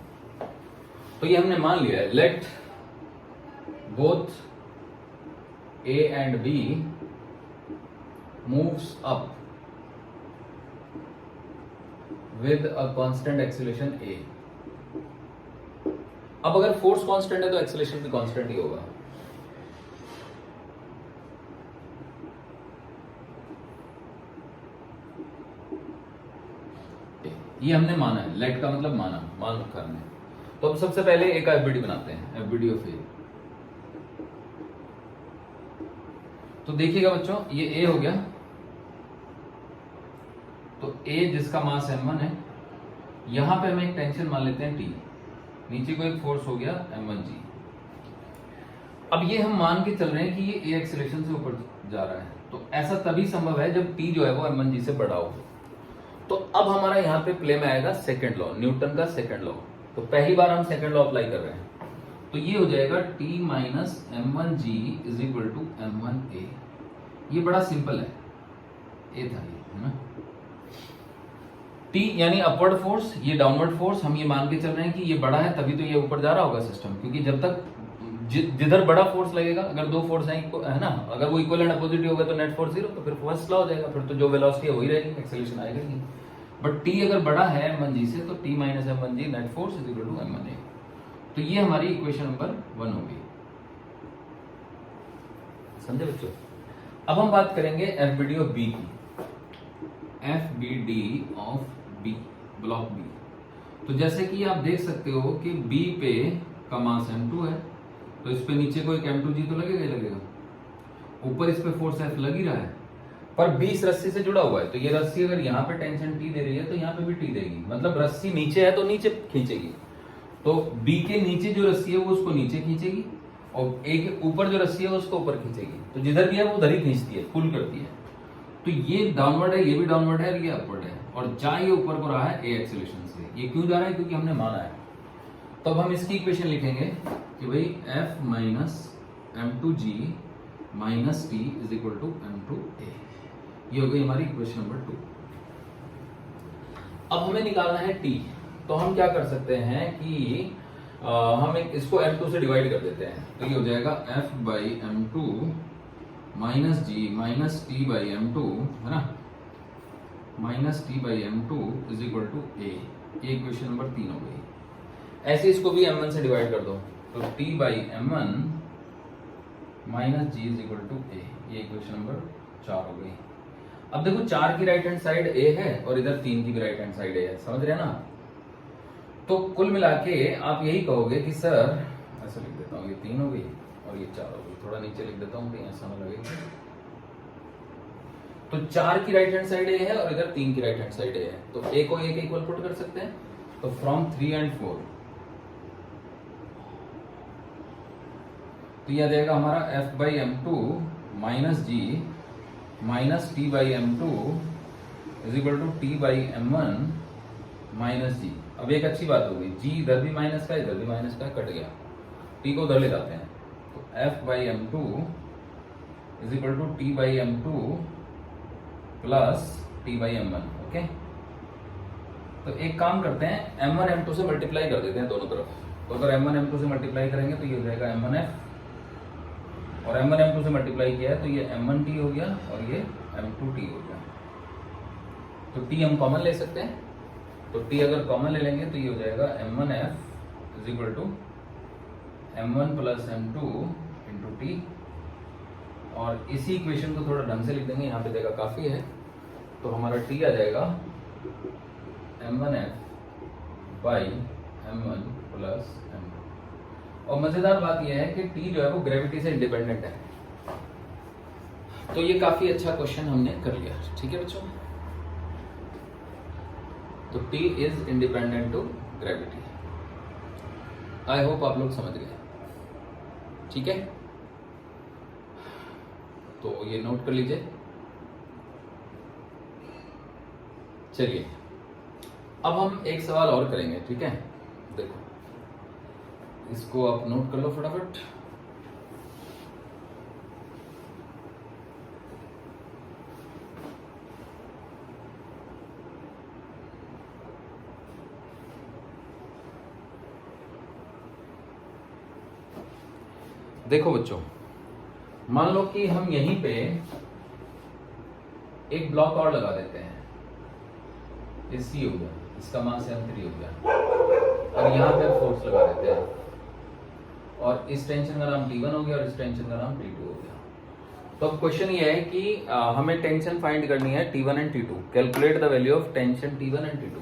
तो ये हमने मान लिया है, let both A and B moves up with a constant acceleration A। अब अगर फोर्स कांस्टेंट है तो एक्सेलरेशन भी कांस्टेंट ही होगा। ये हमने माना है, लेट का मतलब मान करना है। तो अब सबसे पहले एक एफबीडी बनाते हैं, एफबीडी ऑफ ए। तो देखिएगा बच्चों, ये ए हो गया, तो ए जिसका मास m1 है, यहां पे हम एक टेंशन मान लेते हैं T, नीचे को एक फोर्स हो गया m1g। अब ये हम मान के चल रहे हैं कि ये a एक्सेलरेशन से ऊपर जा रहा है, तो ऐसा तभी संभव है जब T जो है वो m1g से बड़ा हो। तो अब हमारा यहाँ पे प्ले में आएगा सेकंड लॉ, न्यूटन का सेकंड लॉ। तो पहली बार हम सेकंड लॉ अप्लाई कर रहे हैं, तो ये हो जाएगा T minus m1g is equal to m1a। ये बड़ा सिंपल है, ए था ये, है ना। T यानी अपवर्ड फोर्स, ये डाउनवर्ड फोर्स। हम ये मान के चल रहे हैं कि ये बड़ा है तभी तो ये ऊपर जा रहा होगा सिस्टम, क्योंकि जब तक जिधर बड़ा फोर्स लगेगा, अगर दो फोर्स है ना, अगर वो इक्वल एंड अपोजिट होगा तो नेट फोर्स 0, तो फिर फर्स्ट लॉ हो जाएगा, फिर तो जो वेलोसिटी है वही रहेगी, एक्सेलरेशन आएगा ही। बट T अगर बड़ा है m1g से, तो T minus m1g net force is equal to m1a। तो ये हमारी इक्वेशन नंबर 1 होगी, समझे बच्चों। अब हम बात करेंगे एफबीडी ऑफ बी की, FBD of B, block B. तो जैसे कि आप देख सकते हो कि बी पे का मास m2 है, तो इस पे नीचे को एक m2g तो लगेगा ही लगेगा, ऊपर इस पे फोर्स F लग ही रहा है, पर B इस रस्सी से जुड़ा हुआ है। तो ये रस्सी अगर यहाँ पे टेंशन T दे रही है तो यहाँ पे भी T देगी, मतलब रस्सी नीचे है तो नीचे खींचेगी। तो B के नीचे जो रस्सी है वो उसको नीचे खींचेगी, और A के ऊपर जो रस्सी है वो उसको ऊपर खींचेगी। तो जिधर भी है वो उधर ही खींचती है, पुल करती है। तो ये डाउनवर्ड है, ये भी डाउनवर्ड है, ये अपवर्ड है, और जा ये ऊपर को रहा है A एक्सेलरेशन से। ये क्यों जा रहा है? क्योंकि हमने माना है। तो अब हम इसकी इक्वेशन लिखेंगे कि भाई F minus m2g minus T is equal to m2a। ये हो गई हमारी इक्वेशन नंबर 2। अब हमें निकालना है T। तो हम क्या कर सकते हैं कि हम इसको m2 से डिवाइड कर देते हैं। तो ये हो जाएगा F by m2 minus g minus T by m2, है ना, minus T by m2 is equal to a। ये इक्वेशन नंबर 3 हो गई। ऐसे इसको भी m1 से डिवाइड कर दो, तो T by m1 minus G is equal to a। ये इक्वेशन नंबर 4 हो गई। अब देखो 4 की राइट हैंड साइड a है और इधर 3 की भी राइट हैंड साइड a है, समझ रहे हैं ना। तो कुल मिला के आप यही कहोगे कि सर, ऐसा लिख देता हूँ, ये 3 हो गई और ये 4 हो गई, थोड़ा नीचे लिख देता हूँ कहीं ऐसा ना लगे। तो 4 की राइट हैंड साइड a है और इधर 3 की राइट हैंड साइड a है, तो a को a के इक्वल पुट कर सकते हैं। तो फ्रॉम 3 एंड 4 तो यह देगा हमारा F by m2 minus ji minus T by m2 is equal to T by m1 minus g. अब एक अच्छी बात हो गई, जी इधर भी माइनस का इधर भी माइनस का, कट गया, T को उधर ले जाते हैं। तो F by m2 is equal to T by m2 plus T by m1। Okay, तो एक काम करते हैं, m1 m2 से मल्टीप्लाई कर देते हैं दोनों तरफ। तो अगर m1 m2 से मल्टीप्लाई करेंगे तो ये हो जाएगा m1f, और m1 m2 से मल्टीप्लाई किया है तो ये m1t हो गया और ये m2t हो गया। तो टी हम कॉमन ले सकते हैं, तो टी अगर कॉमन ले लेंगे तो ये हो जाएगा m1f is equal to m1 plus m2 into T. और इसी इक्वेशन को थोड़ा ढंग से लिख देंगे, यहाँ पे देखा काफी है, तो हमारा टी आ जाएगा m1f by m1 plus m2। और मजेदार बात यह है कि टी जो है वो ग्रेविटी से इंडिपेंडेंट है, तो ये काफी अच्छा क्वेश्चन हमने कर लिया। ठीक है बच्चों, तो T is independent to gravity. I hope आप लोग समझ गए। ठीक है, तो ये नोट कर लीजिए। चलिए अब हम एक सवाल और करेंगे। ठीक है, देखो इसको आप नोट कर लो फटाफट। देखो बच्चों, मान लो कि हम यहीं पे एक ब्लॉक और लगा देते हैं, ये C हो गया, इसका मास M3 हो गया, और यहाँ पे फोर्स लगा देते हैं, और इस टेंशन का नाम T1 हो गया और इस टेंशन का नाम T2 हो गया। तो अब क्वेश्चन ये है कि हमें टेंशन फाइंड करनी है T1 and T2। Calculate the value of tension T1 and T2।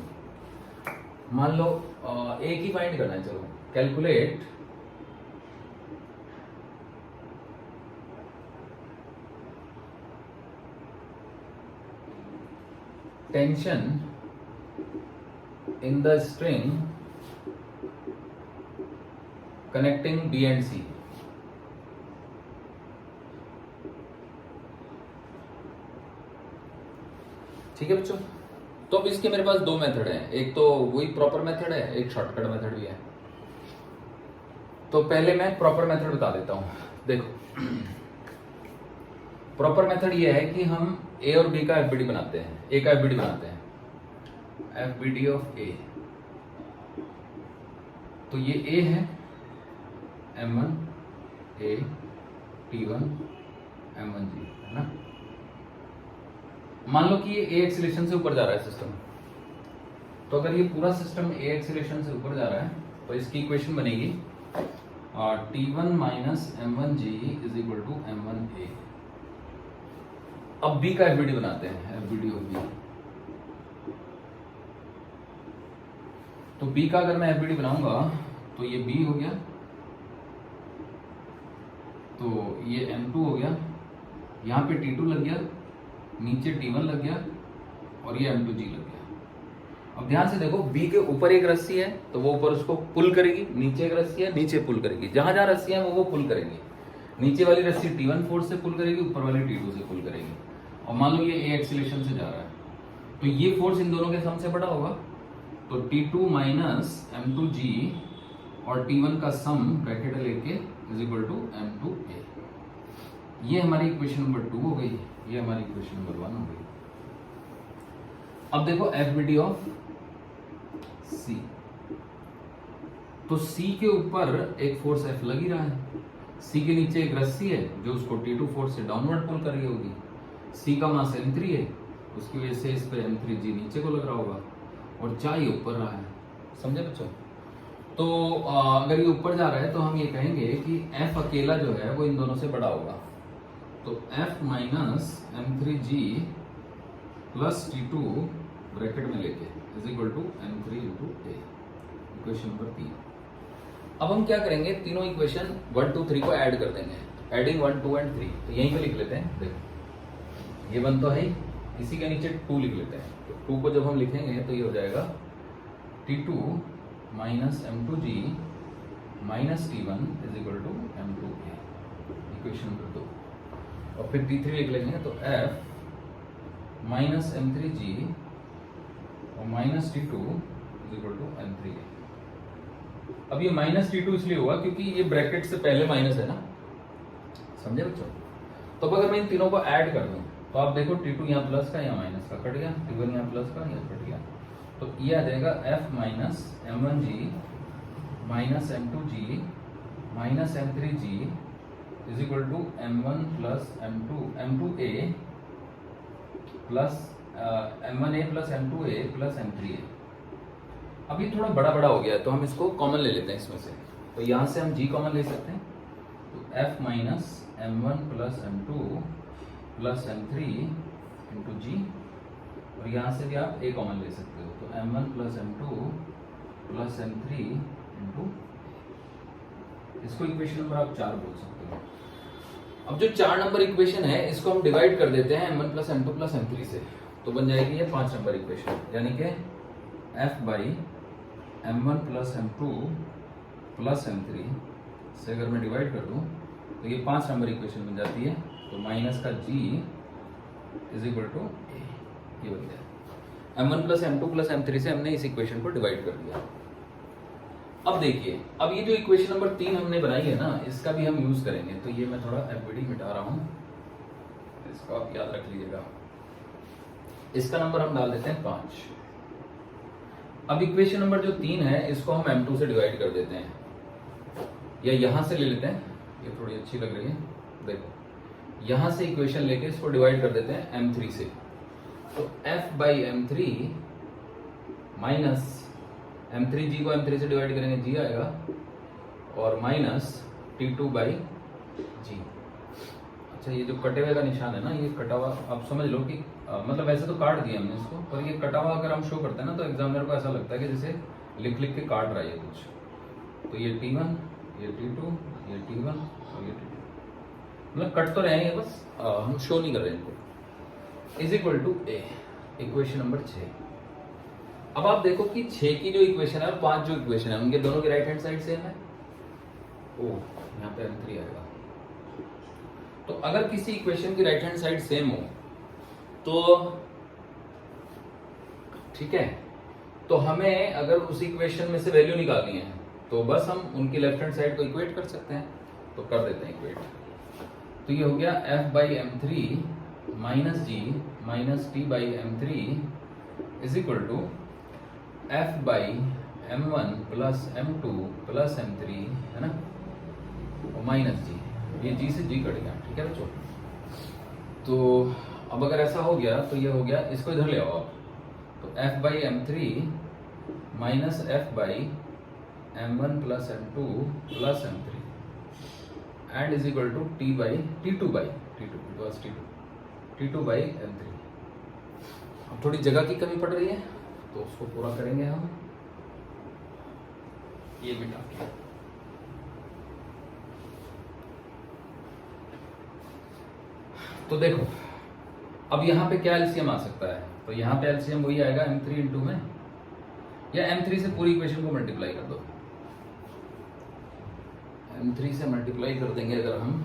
मान लो एक ही फाइंड करना है, चलो calculate tension in the string connecting B and C। ठीक है बच्चों, तो अब इसके मेरे पास दो मेथड हैं, एक तो वही प्रॉपर मेथड है, एक शॉर्टकट मेथड भी है। तो पहले मैं प्रॉपर मेथड बता देता हूं। देखो प्रॉपर मेथड ये है कि हम ए और बी का एफबीडी बनाते हैं, ए का एफबीडी बनाते हैं, एफबीडी ऑफ ए। तो ये ए है, M1 A T1 M1G है ना। मान लो कि ये ए एक्सीलरेशन से ऊपर जा रहा है सिस्टम, तो अगर ये पूरा सिस्टम ए एक्सीलरेशन से ऊपर जा रहा है तो इसकी इक्वेशन बनेगी T1 minus M1G is equal to M1A। अब बी का एफबीडी बनाते हैं, एफबीडी ऑफ बी। तो बी का अगर मैं एफबीडी बनाऊंगा तो ये बी हो गया, तो ये M2 हो गया, यहाँ पे T2 लग गया, नीचे T1 लग गया, और ये M2G लग गया। अब ध्यान से देखो, B के ऊपर एक रस्सी है तो वो ऊपर उसको पुल करेगी, नीचे एक रस्सी है नीचे पुल करेगी, जहां जहां रस्सी है वो पुल करेगी। नीचे वाली रस्सी T1 फोर्स से पुल करेगी, ऊपर वाली T2 से पुल करेगी। और मान लो ये ए एक्सीलरेशन से जा रहा है, तो ये फोर्स इन दोनों के सम से बड़ा होगा, तो T2 माइनस M2G और T1 का सम ब्रैकेट लेके इज इक्वल टू M2A। ये हमारी इक्वेशन नंबर 2 हो गई, ये हमारी इक्वेशन नंबर 1 हो गई। अब देखो एफबीडी ऑफ C। तो C के ऊपर एक फोर्स F लग ही रहा है, C के नीचे एक रस्सी है जो उसको T2 फोर्स से डाउनवर्ड पुल कर रही होगी। C का मास M3 है, उसकी वजह से इस पे M3G नीचे को लग रहा होगा, और जा ये ऊपर रहा है। समझे बच्चों? तो अगर ये ऊपर जा रहा है तो हम ये कहेंगे कि F अकेला जो है वो इन दोनों से बड़ा होगा। तो F minus M3G plus T2 bracket में लेके is equal to M3 into A। Equation number 3। अब हम क्या करेंगे, तीनों इक्वेशन 1 2 3 को ऐड कर देंगे, एडिंग 1 2 एंड 3। तो यहीं पे लिख लेते हैं। देखो ये 1 तो है, इसी के नीचे 2 लिख लेते हैं। तो 2 को जब हम लिखेंगे तो ये हो जाएगा T2 minus M2G minus T1 is equal to M2A। Equation number 2। और फिर T3 लिख लेंगे, तो F माइनस M3G और minus T2 is equal to M3A। अब ये माइनस T2 इसलिए हुआ क्योंकि ये ब्रैकेट से पहले माइनस है ना, समझे बच्चों? तो अब अगर मैं इन तीनों को ऐड कर दूं तो आप देखो T2 यहाँ प्लस का, यहाँ माइनस का कट गया, T1 यहाँ प्लस का, यहाँ कट गया, तो ये आ जाएगा F minus M1G minus M2G minus M3G is equal to M1 plus M2A plus m1a plus m2a plus m3a। अब ये थोड़ा बड़ा बड़ा हो गया है तो हम इसको कॉमन ले लेते हैं इसमें से। तो यहाँ से हम g कॉमन ले सकते हैं, तो f minus m1 plus m2 plus m3 into g, और यहाँ से भी आप a कॉमन ले सकते हो, तो m1 plus m2 plus m3 into, इसको इक्वेशन नंबर आप 4 बोल सकते हो। अब जो 4 नंबर इक्वेशन है इसको हम डिवाइड कर देते हैं m1 plus m2 plus m3 से, तो बन जाएगी ये 5 नंबर इक्वेशन, यानी कि f by m1 plus m2 plus m3 से अगर मैं डिवाइड कर दूं तो ये 5 नंबर इक्वेशन बन जाती है। तो माइनस का g is equal to a, ये बन गया। m1 plus m2 plus m3 से हमने इस इक्वेशन को डिवाइड कर दिया। अब देखिए, अब ये जो इक्वेशन नंबर 3 हमने बनाई है ना, इसका भी हम यूज करेंगे। तो ये मैं थोड़ा एफबीडी मिटा रहा हूं, इसको आप याद रख लीजिएगा। इसका नंबर हम डाल देते हैं 5। अब इक्वेशन नंबर जो 3 है इसको हम m2 से डिवाइड कर देते हैं, या यहां से ले लेते हैं, ये थोड़ी अच्छी लग रही है। देखो यहां से इक्वेशन लेके इसको डिवाइड कर देते हैं m3 से, तो f by m3 minus m3 g को m3 से डिवाइड करेंगे g आएगा, और माइनस t2 बाई g। अच्छा, ये जो कटे हुए का निशान है ना, ये कटा हुआ आप समझ लो कि मतलब वैसे तो काट दिया हमने इसको, पर ये कटा हुआ अगर हम शो करते हैं ना तो एग्जामिनर को ऐसा लगता है कि जैसे लिख लिख के काट रहा है ये कुछ। तो ये t1, ये t2, ये t1 और ये t2, मतलब कट तो रहे हैं ये, बस हम शो नहीं कर रहे हैं इनको। Is equal to a, equation number 6। अब आप देखो कि 6 की जो इक्वेशन है और 5 जो इक्वेशन है उनके दोनों की राइट हैंड साइड सेम है। ओ, यहाँ पे m3 आएगा। तो अगर किसी इक्वेशन की राइट हैंड साइड सेम हो तो ठीक है, तो हमें अगर उस इक्वेशन में से वैल्यू निकालनी है तो बस हम उनकी लेफ्ट हैंड साइड को इक्वेट कर सकते हैं। तो कर देते हैं इक्वेट। तो ये हो गया f by m3 minus ji minus T by m3 is equal to f by m1 plus m2 plus m3, है ना, और माइनस जी, ये g से g कट गया। ठीक है बच्चों, तो अब अगर ऐसा हो गया तो ये हो गया, इसको इधर ले आओ आप, तो f by m3 minus f by m1 plus m2 plus m3 and is equal to t2 by t2 by m3। अब थोड़ी जगह की कमी पड़ रही है तो उसको पूरा करेंगे हम, ये मिटा के। तो देखो अब यहाँ पे क्या एलसीएम आ सकता है, तो यहाँ पे एलसीएम वही आएगा m3 इंटू में, या m3 से पूरी इक्वेशन को मल्टीप्लाई कर दो। m3 से मल्टीप्लाई कर देंगे अगर हम,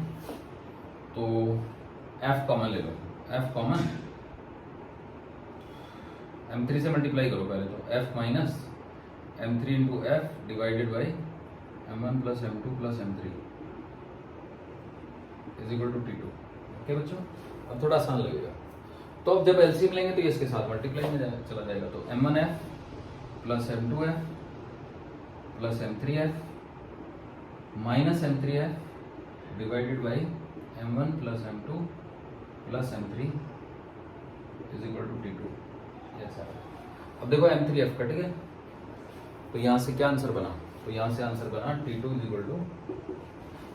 तो f कॉमन ले लो, f कॉमन, m3 से मल्टीप्लाई करो पहले, तो f minus m3 into F divided by m1 plus m2 plus m3 is equal to t2। Okay बच्चों, अब थोड़ा आसान लगेगा। तो अब जब एलसीएम लेंगे तो ये इसके साथ मल्टीप्लाई में चला जाएगा, तो m1f plus m2f plus m3f minus m3f divided by m1 plus m2 plus m3 is equal to t2। ऐसा, अब देखो m3f कट गया, तो यहाँ से क्या आंसर बना, तो यहाँ से आंसर बना t2 इज इक्वल टू,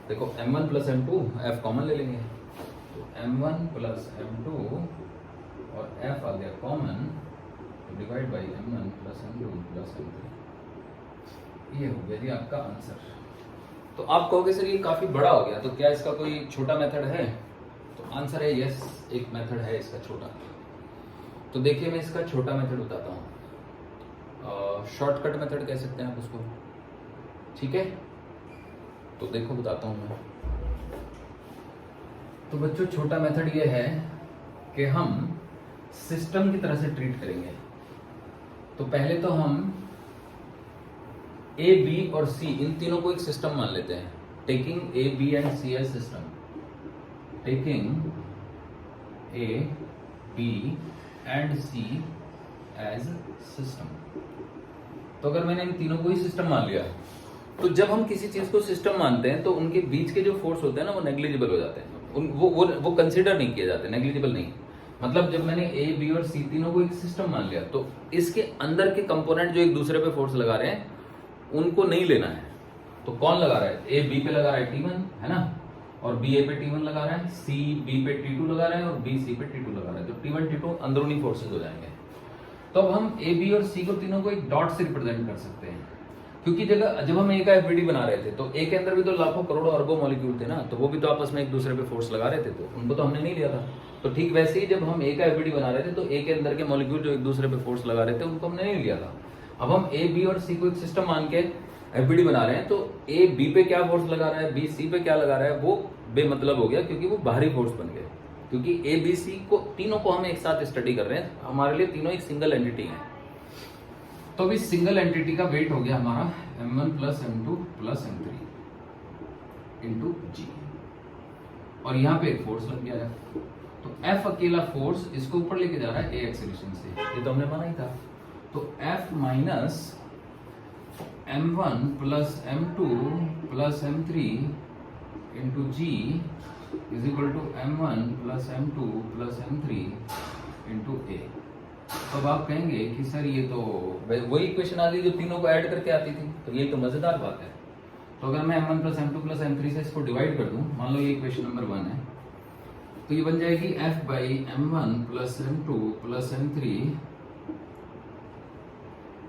देखो m1 plus m2 f common ले लेंगे, तो m1 प्लस m2 और f आ गया कॉमन, तो divide by m1 plus m2 plus m3। ये हो गया जी आपका आंसर। तो आप कहोगे सर ये काफी बड़ा हो गया, तो क्या इसका कोई छोटा मेथड है? तो आंसर है यस, एक मेथड है इसका छोटा। तो देखिए मैं इसका छोटा मेथड बताता हूँ, शॉर्टकट मेथड कह सकते हैं आप उसको। ठीक है, तो देखो बताता हूँ मैं। तो बच्चों छोटा मेथड ये है कि हम सिस्टम की तरह से ट्रीट करेंगे। तो पहले तो हम ए, बी और सी इन तीनों को एक सिस्टम मान लेते हैं, taking A, B and C as system, taking A, B and C as system. तो अगर मैंने इन तीनों को ही सिस्टम मान लिया, तो जब हम किसी चीज को सिस्टम मानते हैं तो उनके बीच के जो फोर्स होते हैं ना वो नेग्लिजिबल हो जाते हैं, वो कंसिडर नहीं किए जाते, नेग्लिजिबल नहीं। मतलब जब मैंने ए बी और सी तीनों को एक सिस्टम मान लिया तो इसके अंदर के कंपोनेंट जो एक दूसरे पे फोर्स लगा रहे हैं उनको नहीं लेना है। तो कौन लगा रहा है? ए बी पे लगा रहा है T1 है ना, और बी ए पे T1 लगा रहा है, सी बी पे T2 लगा रहा है और बी सी पे T2 लगा रहा है। तो T1 T2 अंदरूनी फोर्सेज हो जाएंगे। तो अब हम ए बी और सी को तीनों को एक डॉट से रिप्रेजेंट कर सकते हैं, क्योंकि जब हम ए का एफबीडी बना रहे थे तो ए के अंदर भी तो लाखों करोड़ों अरबों मॉलिक्यूल थे ना, तो वो भी तो आपस में एक दूसरे पे फोर्स लगा रहे थे, तो उनको तो हमने नहीं लिया था। तो ठीक वैसे ही जब हम ए का एफबीडी बना रहे थे तो ए के अंदर के मॉलिक्यूल जो एक दूसरे पे फोर्स लगा रहे थे उनको हमने नहीं लिया था। अब हम ए बी और सी को एक सिस्टम मान के एफबीडी बना रहे हैं, तो ए बी पे क्या फोर्स लगा रहा है, बी सी पे क्या लगा रहा है, वो बेमतलब हो गया, क्योंकि वो बाहरी फोर्स बन गए। क्योंकि ए बी सी को तीनों को हम एक साथ स्टडी कर रहे हैं, हमारे लिए तीनों एक सिंगल एंटिटी है। तो अभी सिंगल एंटिटी का वेट हो गया हमारा m1 plus m2 plus m3 into g, और यहाँ पे एक फोर्स लग गया है। तो F अकेला फोर्स इसको ऊपर लेके जा रहा है A एक्सेलरेशन से, ये तो हमने माना ही था। तो F minus m1 plus m2 plus m3 into G is equal to m1 plus m2 plus m3 into A। तो अब आप कहेंगे कि सर ये तो वही इक्वेशन आ गई जो तीनों को ऐड करके आती थी, तो ये तो मजेदार बात है। तो अगर मैं m1 plus m2 plus m3 से इसको डिवाइड कर दूं, मान लो ये इक्वेशन नंबर 1 है, तो ये बन जाएगी f by m1 plus m2 plus m3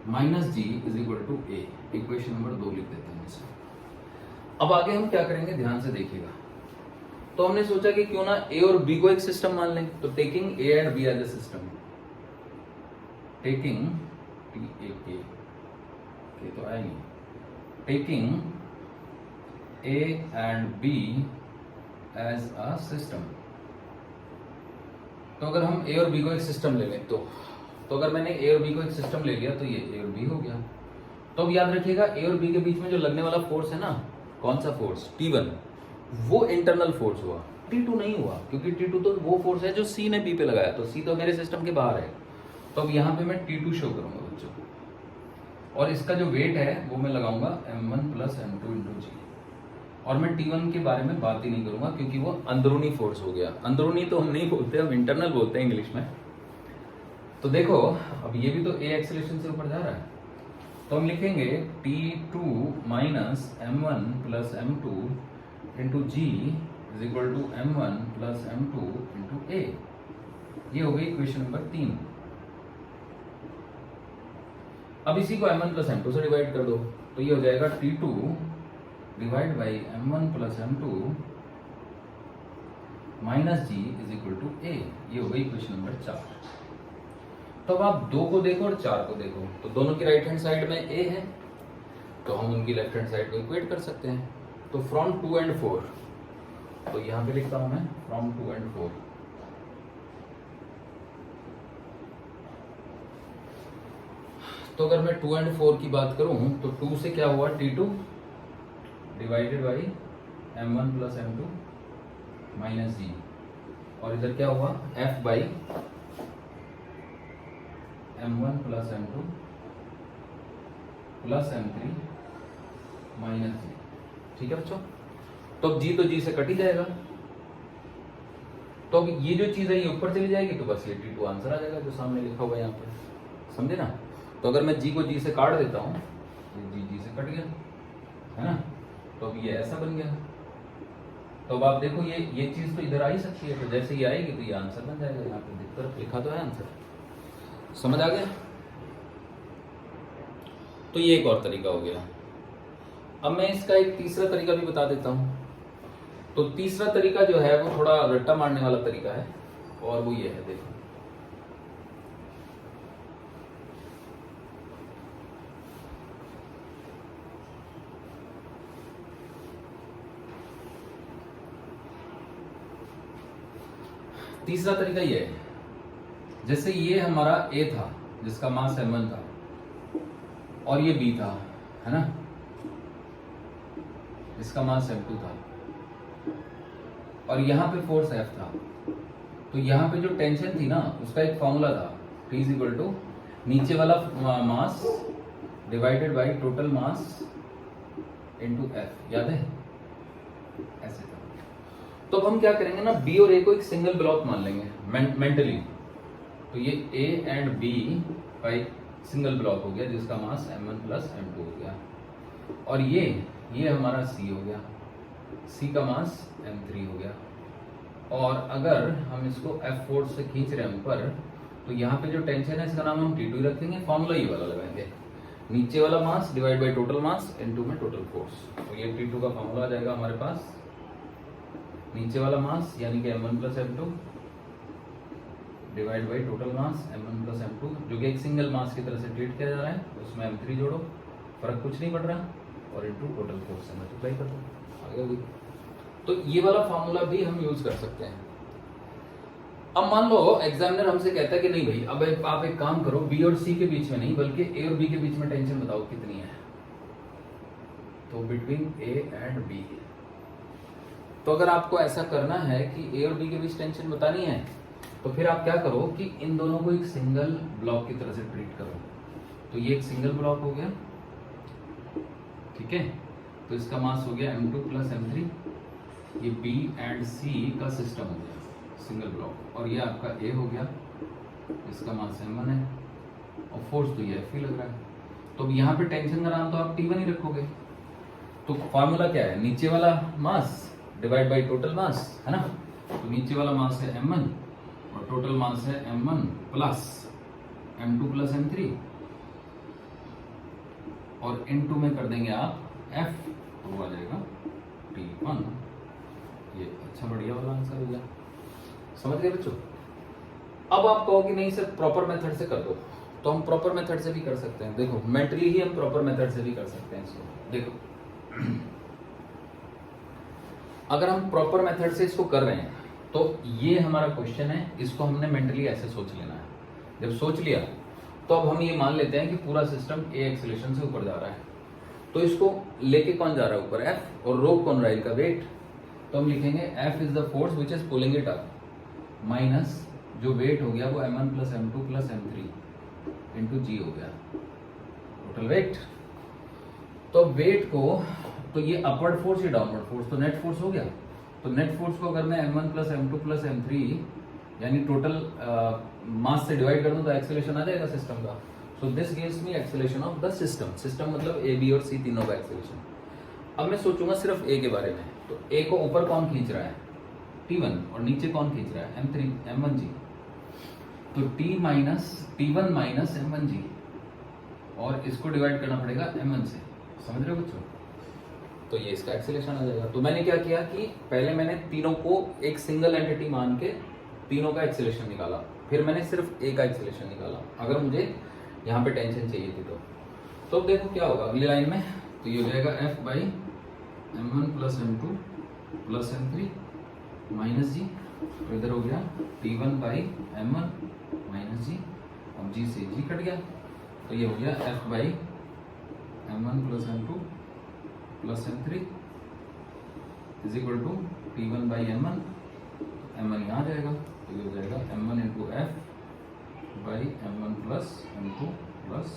minus G is equal to a। Equation number 2 लिख देते हैं इसे। अब आगे हम क्या करेंगे, ध्यान से देखिएगा। तो हमने सोचा कि क्यों ना a और b को एक सिस्टम मान लें, तो taking a and b as a system, taking तो आए नहीं, taking A and B as a system. तो अगर हम A और B को एक सिस्टम ले लें, तो अगर मैंने A और B को एक सिस्टम ले लिया तो ये A और B हो गया। तो अब याद रखिएगा A और B के बीच में जो लगने वाला फोर्स है ना, कौन सा फोर्स, T1, वो इंटरनल फोर्स हुआ, T2 नहीं हुआ, क्योंकि T2 तो वो फोर्स है जो C ने B पे लगाया, तो C तो मेरे सिस्टम के बाहर है। तो अब यहाँ पे मैं T2 शो करूंगा बच्चों, और इसका जो वेट है वो मैं लगाऊंगा m1 plus m2 into g, और मैं T1 के बारे में बात ही नहीं करूंगा क्योंकि वो अंदरूनी फोर्स हो गया। अंदरूनी तो हम नहीं बोलते, हम इंटरनल बोलते हैं इंग्लिश में। तो देखो अब ये भी तो A एक्सेलरेशन से ऊपर जा रहा है, तो हम लिखेंगे T2 minus m1 plus m2 into G is equal to m1 plus m2 into A। ये हो गई इक्वेशन नंबर 3। अब इसी को m1 प्लस m2 से डिवाइड कर दो, तो ये हो जाएगा T2 divide by m1 plus m2 minus G is equal to A। ये हो गई इक्वेशन नंबर 4। तो अब आप 2 को देखो और 4 को देखो, तो दोनों की राइट हैंड साइड में A है, तो हम उनकी लेफ्ट हैंड साइड को इक्वेट कर सकते हैं। तो फ्रॉम 2 एंड 4, तो यहां पे लिखता हूं मैं फ्रॉम 2 एंड 4। तो अगर मैं 2 एंड 4 की बात करूं तो 2 से क्या हुआ, T2 divided by m1 plus m2 minus जी, और इधर क्या हुआ f by m1 plus m2 plus m3 minus g. ठीक है बच्चों, तो अब जी तो जी से कट ही जाएगा, तो अब ये जो चीज है ये ऊपर चली जाएगी, तो बस ये T2 आंसर आ जाएगा जो सामने लिखा हुआ है यहाँ पे, समझे ना। तो अगर मैं जी को जी से काट देता हूँ, ये जी से कट गया है ना, तो अब ये ऐसा बन गया। तो अब आप देखो ये चीज तो इधर आ ही सकती है, तो जैसे ये आएगी तो ये आंसर बन जाएगा। यहाँ पे तरफ लिखा तो है आंसर, समझ आ गया। तो ये एक और तरीका हो गया। अब मैं इसका एक तीसरा तरीका भी बता देता हूँ। तो तीसरा तरीका जो है वो थोड़ा रट्टा मारने वाला तरीका है, और वो ये है, देखो तीसरा तरीका ये है, जैसे ये हमारा A था जिसका मास m1 था, और ये B था, है ना, इसका मास m2 था, और यहां पे फोर्स F था। तो यहां पे जो टेंशन थी ना उसका एक फॉर्मूला था, T इज इक्वल टू नीचे वाला mass divided by total mass into F, याद है, ऐसे था। तो अब हम क्या करेंगे ना, बी और ए को एक सिंगल ब्लॉक मान लेंगे मेंटली। तो ये ए एंड बी का एक सिंगल ब्लॉक हो गया जिसका मास m1 प्लस m2 हो गया, और ये हमारा सी हो गया, सी का मास m3 हो गया। और अगर हम इसको F फोर्स से खींच रहे हैं ऊपर, तो यहाँ पे जो टेंशन है इसका नाम हम T2 रखेंगे, फॉर्मूला ये वाला लगाएंगे, नीचे वाला mass divide by total mass into में टोटल फोर्स। तो ये T2 का फॉर्मूला आ जाएगा हमारे पास, नीचे वाला मास यानी कि m1 plus m2 divide by total mass m1 plus m2, जो कि एक सिंगल मास की तरह से ट्रीट किया जा रहा है, उसमें m3 जोड़ो, फर्क कुछ नहीं पड़ रहा, और इनटू टोटल फोर्स से मल्टीप्लाई कर दो, आगे हुई। तो ये वाला फार्मूला भी हम यूज कर सकते हैं। अब मान लो एग्जामिनर हमसे कहता है कि नहीं भाई, अब आप एक काम करो, बी और सी के बीच में नहीं बल्कि ए और बी के बीच में टेंशन बताओ कितनी है। तो बिटवीन ए एंड बी, तो अगर आपको ऐसा करना है कि ए और बी के बीच टेंशन बतानी है, तो फिर आप क्या करो कि इन दोनों को एक सिंगल ब्लॉक की तरह से ट्रीट करो। तो ये एक सिंगल ब्लॉक हो गया, ठीक है, तो इसका मास हो गया m2 प्लस m3, ये B एंड C का सिस्टम हो गया सिंगल ब्लॉक, और ये आपका A हो गया, इसका मास m1 है, और फोर्स तो ये F ही लग रहा है। तो अब यहाँ पे टेंशन का नाम तो आप T1 ही रखोगे। तो फॉर्मूला क्या है, नीचे वाला मास डिवाइड बाई टोटल मास है ना, तो नीचे वाला मास है m1 और टोटल मास है m1 plus m2 plus m3, और इन टू में कर देंगे आप F, तो वो आ जाएगा T1। ये अच्छा बढ़िया वाला आंसर हो गया, समझ गए बच्चों। अब आप कहो कि नहीं सर प्रॉपर मेथड से कर दो, तो हम प्रॉपर मेथड से भी कर सकते हैं। देखो मेंटली ही हम प्रॉपर मेथड से भी कर सकते हैं इसको। देखो अगर हम प्रॉपर मेथड से इसको कर रहे हैं, तो ये हमारा क्वेश्चन है, इसको हमने मेंटली ऐसे सोच लेना है। जब सोच लिया तो अब हम ये मान लेते हैं कि पूरा सिस्टम ए एक्सीलरेशन से ऊपर जा रहा है, तो इसको लेके कौन जा रहा है ऊपर, F, और रोक कौन रहा है, का वेट। तो हम लिखेंगे F is the force which is pulling it up, minus जो वेट हो गया वो m1 plus m2 plus m3 into जी हो गया टोटल वेट। तो वेट को, तो ये अपवर्ड फोर्स या डाउनवर्ड फोर्स, तो नेट फोर्स हो गया। तो नेट फोर्स को अगर मैं m1 plus m2 plus m3 यानी टोटल मास से डिवाइड कर दूं तो एक्सेलरेशन आ जाएगा सिस्टम का। So this gives me acceleration of the system. System मतलब ए, बी और सी तीनों का एक्सेलरेशन। अब मैं सोचूंगा सिर्फ ए के बारे में, तो ए को ऊपर कौन खींच रहा है, T1, और नीचे कौन खींच रहा है, M1G। तो T1 माइनस M1G, और इसको डिवाइड करना पड़ेगा M1 से, समझ रहे हो बच्चों। तो ये इसका एक्सेलरेशन आ जाएगा। तो मैंने क्या किया कि पहले मैंने तीनों को एक सिंगल एंटिटी मान के तीनों का एक्सेलरेशन निकाला, फिर मैंने सिर्फ ए का एक्सेलरेशन निकाला अगर मुझे यहाँ पे टेंशन चाहिए थी। तो अब देखो क्या होगा अगली लाइन में, तो ये हो जाएगा F by m1 plus m2 plus m3 minus g, तो इधर हो गया T1 by m1 minus g, अब जी से जी कट गया, तो ये हो गया F by m1 plus m2 plus m3 is equal to T1 by m1, m1 यहाँ आ जाएगा, तो ये हो जाएगा m1 into F by m1 plus m2 plus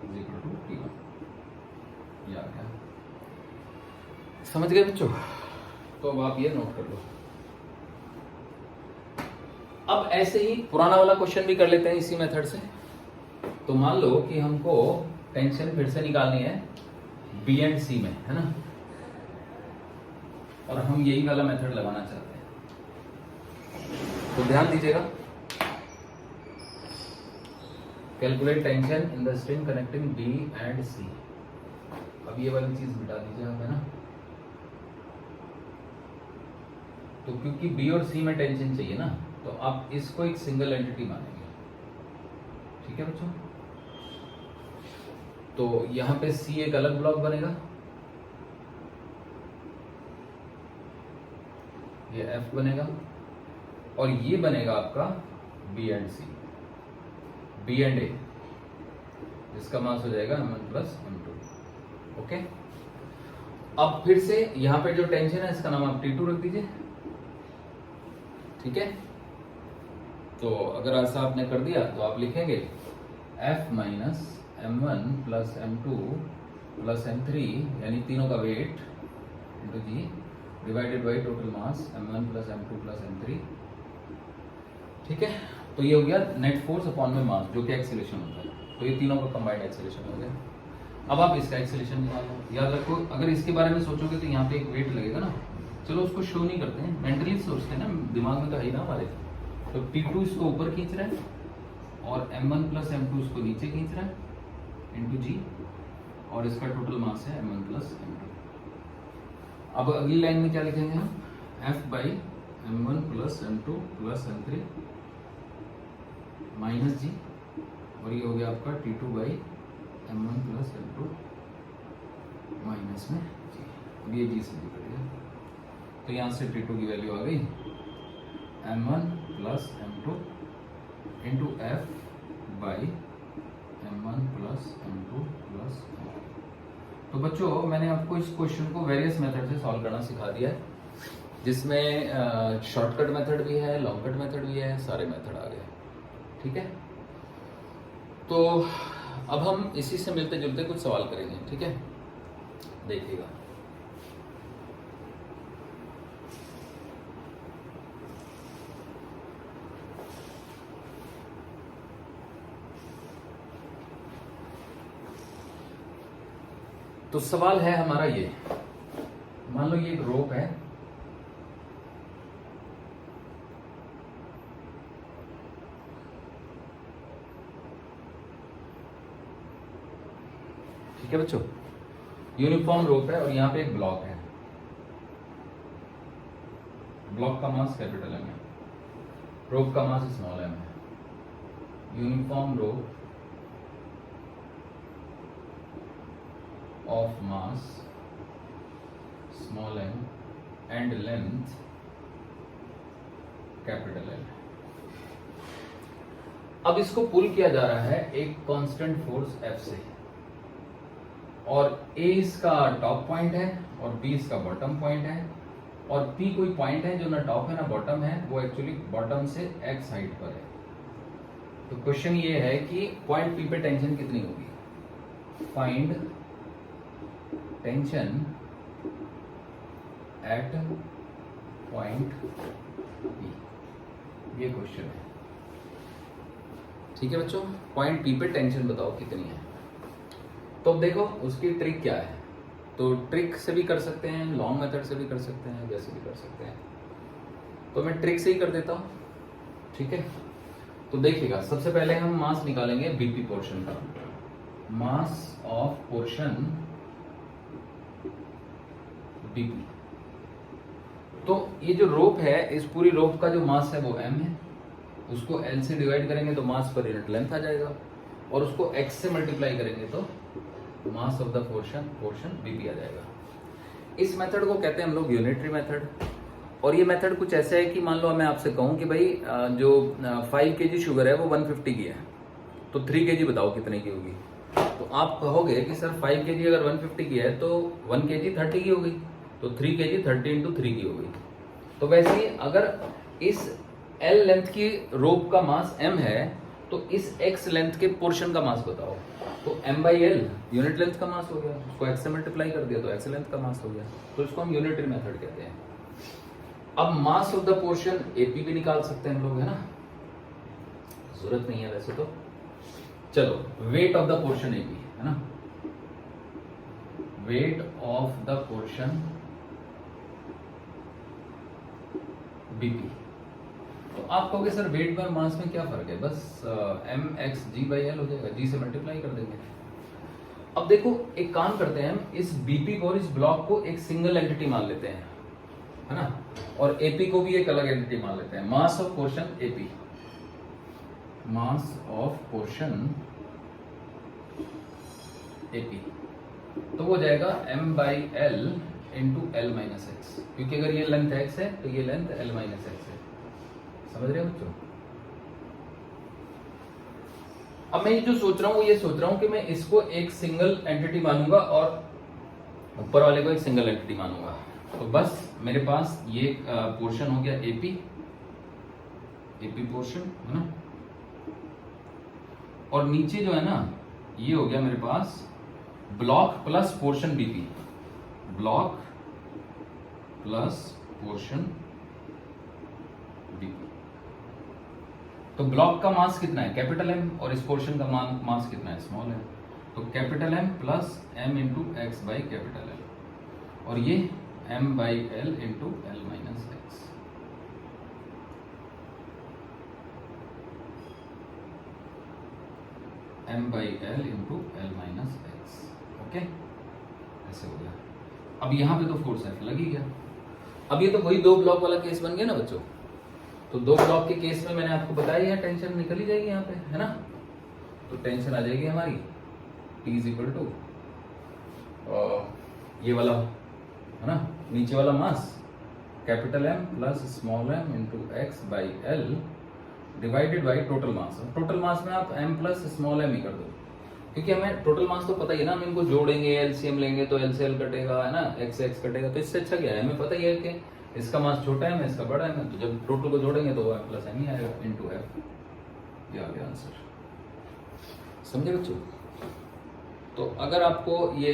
is equal to T1। ये आ गया, समझ गए बच्चों। तो अब आप ये नोट कर लो। अब ऐसे ही पुराना वाला क्वेश्चन भी कर लेते हैं इसी मेथड से। तो मान लो कि हमको टेंशन फिर से निकालनी है बी एंड सी में, है ना, और हम यही वाला मेथड लगाना चाहते हैं। तो ध्यान दीजिएगा, calculate tension in the string connecting B and C. अब ये वाली चीज मिटा दीजिए आप, है ना। तो क्योंकि बी और सी में टेंशन चाहिए ना, तो आप इसको एक सिंगल एंटिटी मानेंगे, ठीक है बच्चों। तो यहां पे सी एक अलग ब्लॉक बनेगा, ये एफ बनेगा, और ये बनेगा आपका B and C, B and A, जिसका मास हो जाएगा m1 प्लस m2। ओके, अब फिर से यहां पे जो टेंशन है इसका नाम आप T2 रख दीजिए, ठीक है। तो अगर ऐसा आपने कर दिया तो आप लिखेंगे F minus m1 plus m2 plus m3 यानी तीनों का weight into G divided by total mass m1 plus m2 plus m3। ठीक है, तो ये हो गया नेट फोर्स अपॉन में मास, जो कि एक्सेलरेशन होता है। तो ये तीनों का कंबाइंड एक्सेलरेशन हो गया। अब आप इसका एक्सेलरेशन निकालो। याद रखो, अगर इसके बारे में सोचोगे तो यहाँ पे एक वेट लगेगा ना, चलो उसको शो नहीं करते हैं, मेंटली सोचते हैं ना, दिमाग में तो है ही ना हमारे। तो T2 इसको ऊपर खींच रहा है और m1 प्लस m2 इसको नीचे खींच रहा है इंटू जी, और इसका टोटल मास है m1 प्लस m2। अब अगली लाइन में क्या लिखेंगे हम, F by m1 plus m2 plus m3 minus जी, और ये हो गया आपका T2 by m1 plus m2 minus में जी। अब ये जी से भी कट गया, तो यहाँ से T2 की वैल्यू आ गई m1 plus m2 into F by m1 plus m2 plus m3। तो बच्चों, मैंने आपको इस क्वेश्चन को वेरियस मेथड से सॉल्व करना सिखा दिया है, जिसमें शॉर्टकट मेथड भी है, लॉन्ग कट मेथड भी है, सारे मेथड आ गए। ठीक है, तो अब हम इसी से मिलते जुलते कुछ सवाल करेंगे। ठीक है, देखिएगा। तो सवाल है हमारा ये, मान लो ये एक रोप है, ठीक है बच्चों, यूनिफॉर्म रोप है और यहाँ पे एक ब्लॉक है, ब्लॉक का मास कैपिटल एम है, रोप का मास स्मॉल एम है। Uniform rope of mass small m and length capital L। अब इसको पुल किया जा रहा है एक कांस्टेंट फोर्स F से, और A इसका टॉप पॉइंट है और B इसका बॉटम पॉइंट है, और P कोई पॉइंट है जो ना टॉप है ना बॉटम है, वो एक्चुअली बॉटम से X हाइट पर है। तो क्वेश्चन ये है कि पॉइंट P पे टेंशन कितनी होगी, find tension eight point P, ये क्वेश्चन है। ठीक है बच्चों, पॉइंट P पे टेंशन बताओ कितनी है। तो अब देखो उसकी ट्रिक क्या है, तो ट्रिक से भी कर सकते हैं, लॉन्ग मेथड से भी कर सकते हैं, वैसे भी कर सकते हैं। तो मैं ट्रिक से ही कर देता हूँ। ठीक है, तो देखिएगा, सबसे पहले हम मास निकालेंगे बीपी पोर्शन का, मास ऑफ पोर्शन बीपी। तो ये जो रोप है, इस पूरी रोप का जो मास है वो m है, उसको l से डिवाइड करेंगे तो मास पर यूनिट लेंथ आ जाएगा, और उसको x से मल्टीप्लाई करेंगे तो mass of the portion BP आ जाएगा। इस मेथड को कहते हैं हम लोग यूनिटरी मेथड। और ये मेथड कुछ ऐसा है कि मान लो मैं आपसे कहूं कि भाई जो 5 kg शुगर है वो 150 की है, तो 3 kg बताओ कितने की होगी। तो आप कहोगे कि सर 5 kg अगर 150 की है तो 1 kg 30 की हो गई, तो 3 kg 30 इंटू 3 की हो गई। तो वैसे ही अगर इस L लेंथ की रोप का मास m है, तो इस x लेंथ के पोर्शन का मास बताओ। तो m by L unit length का मास हो गया, उसको x से मल्टीप्लाई कर दिया तो x लेंथ का मास हो गया। तो इसको हम यूनिटरी मेथड कहते हैं। अब मास ऑफ द पोर्शन AP भी निकाल सकते हैं हम लोग, है ना, जरूरत नहीं है वैसे तो। चलो, weight of the portion AP है ना, weight of the portion BP। तो आप कहोगे सर वेट में मास में क्या फर्क है, बस mx/g/l हो जाएगा, g से मल्टीप्लाई कर देंगे। अब देखो एक काम करते हैं, हम इस BP को और इस ब्लॉक को एक सिंगल एंटिटी मान लेते हैं, है ना, और AP को भी एक अलग एंटिटी मान लेते हैं। Mass of portion AP, mass of portion AP, तो वो जाएगा m by L into L minus x, क्योंकि अगर ये लेंथ x है तो ये लेंथ l माइनस एक्स है। समझ रहे हो बच्चों? अब मैं जो सोच रहा हूं वो ये सोच रहा हूं कि मैं इसको एक सिंगल एंटिटी मानूंगा और ऊपर वाले को एक सिंगल एंटिटी मानूंगा। तो बस मेरे पास ये पोर्शन हो गया AP पोर्शन, है ना, और नीचे जो है ना ये हो गया मेरे पास block plus portion BP, block plus portion B. तो ब्लॉक का मास कितना है कैपिटल एम और इस पोर्शन का मास कितना है स्मॉल एम। तो capital M plus M into X by capital L और ये M by L into L minus X. M by L into L minus X. Okay, ऐसे हो गया। अब यहां पे तो फोर्स एफ लग ही गया। अब ये तो वही दो ब्लॉक वाला केस बन गया ना बच्चों। तो दो ब्लॉक के केस में मैंने आपको बताया है टेंशन निकल ही जाएगी यहाँ पे, है ना। तो टेंशन आ जाएगी हमारी T इज इक्वल टू ये वाला, है ना, नीचे वाला mass capital M plus small M into X by L divided by total mass. Total mass में आप m प्लस स्मॉल एम ही कर दो, क्योंकि हमें टोटल मास तो पता ही है ना, हम इनको जोड़ेंगे एलसीएम लेंगे तो एल से एल कटेगा, है ना, एक्स से एक्स कटेगा। तो इससे अच्छा क्या है, हमें पता ही है कि इसका मास छोटा है, इसका बड़ा है, तो जब टोटल को जोड़ेंगे तो m प्लस एम ही आएगा इंटू एफ। ये आ गया आंसर। समझे बच्चों। तो अगर आपको ये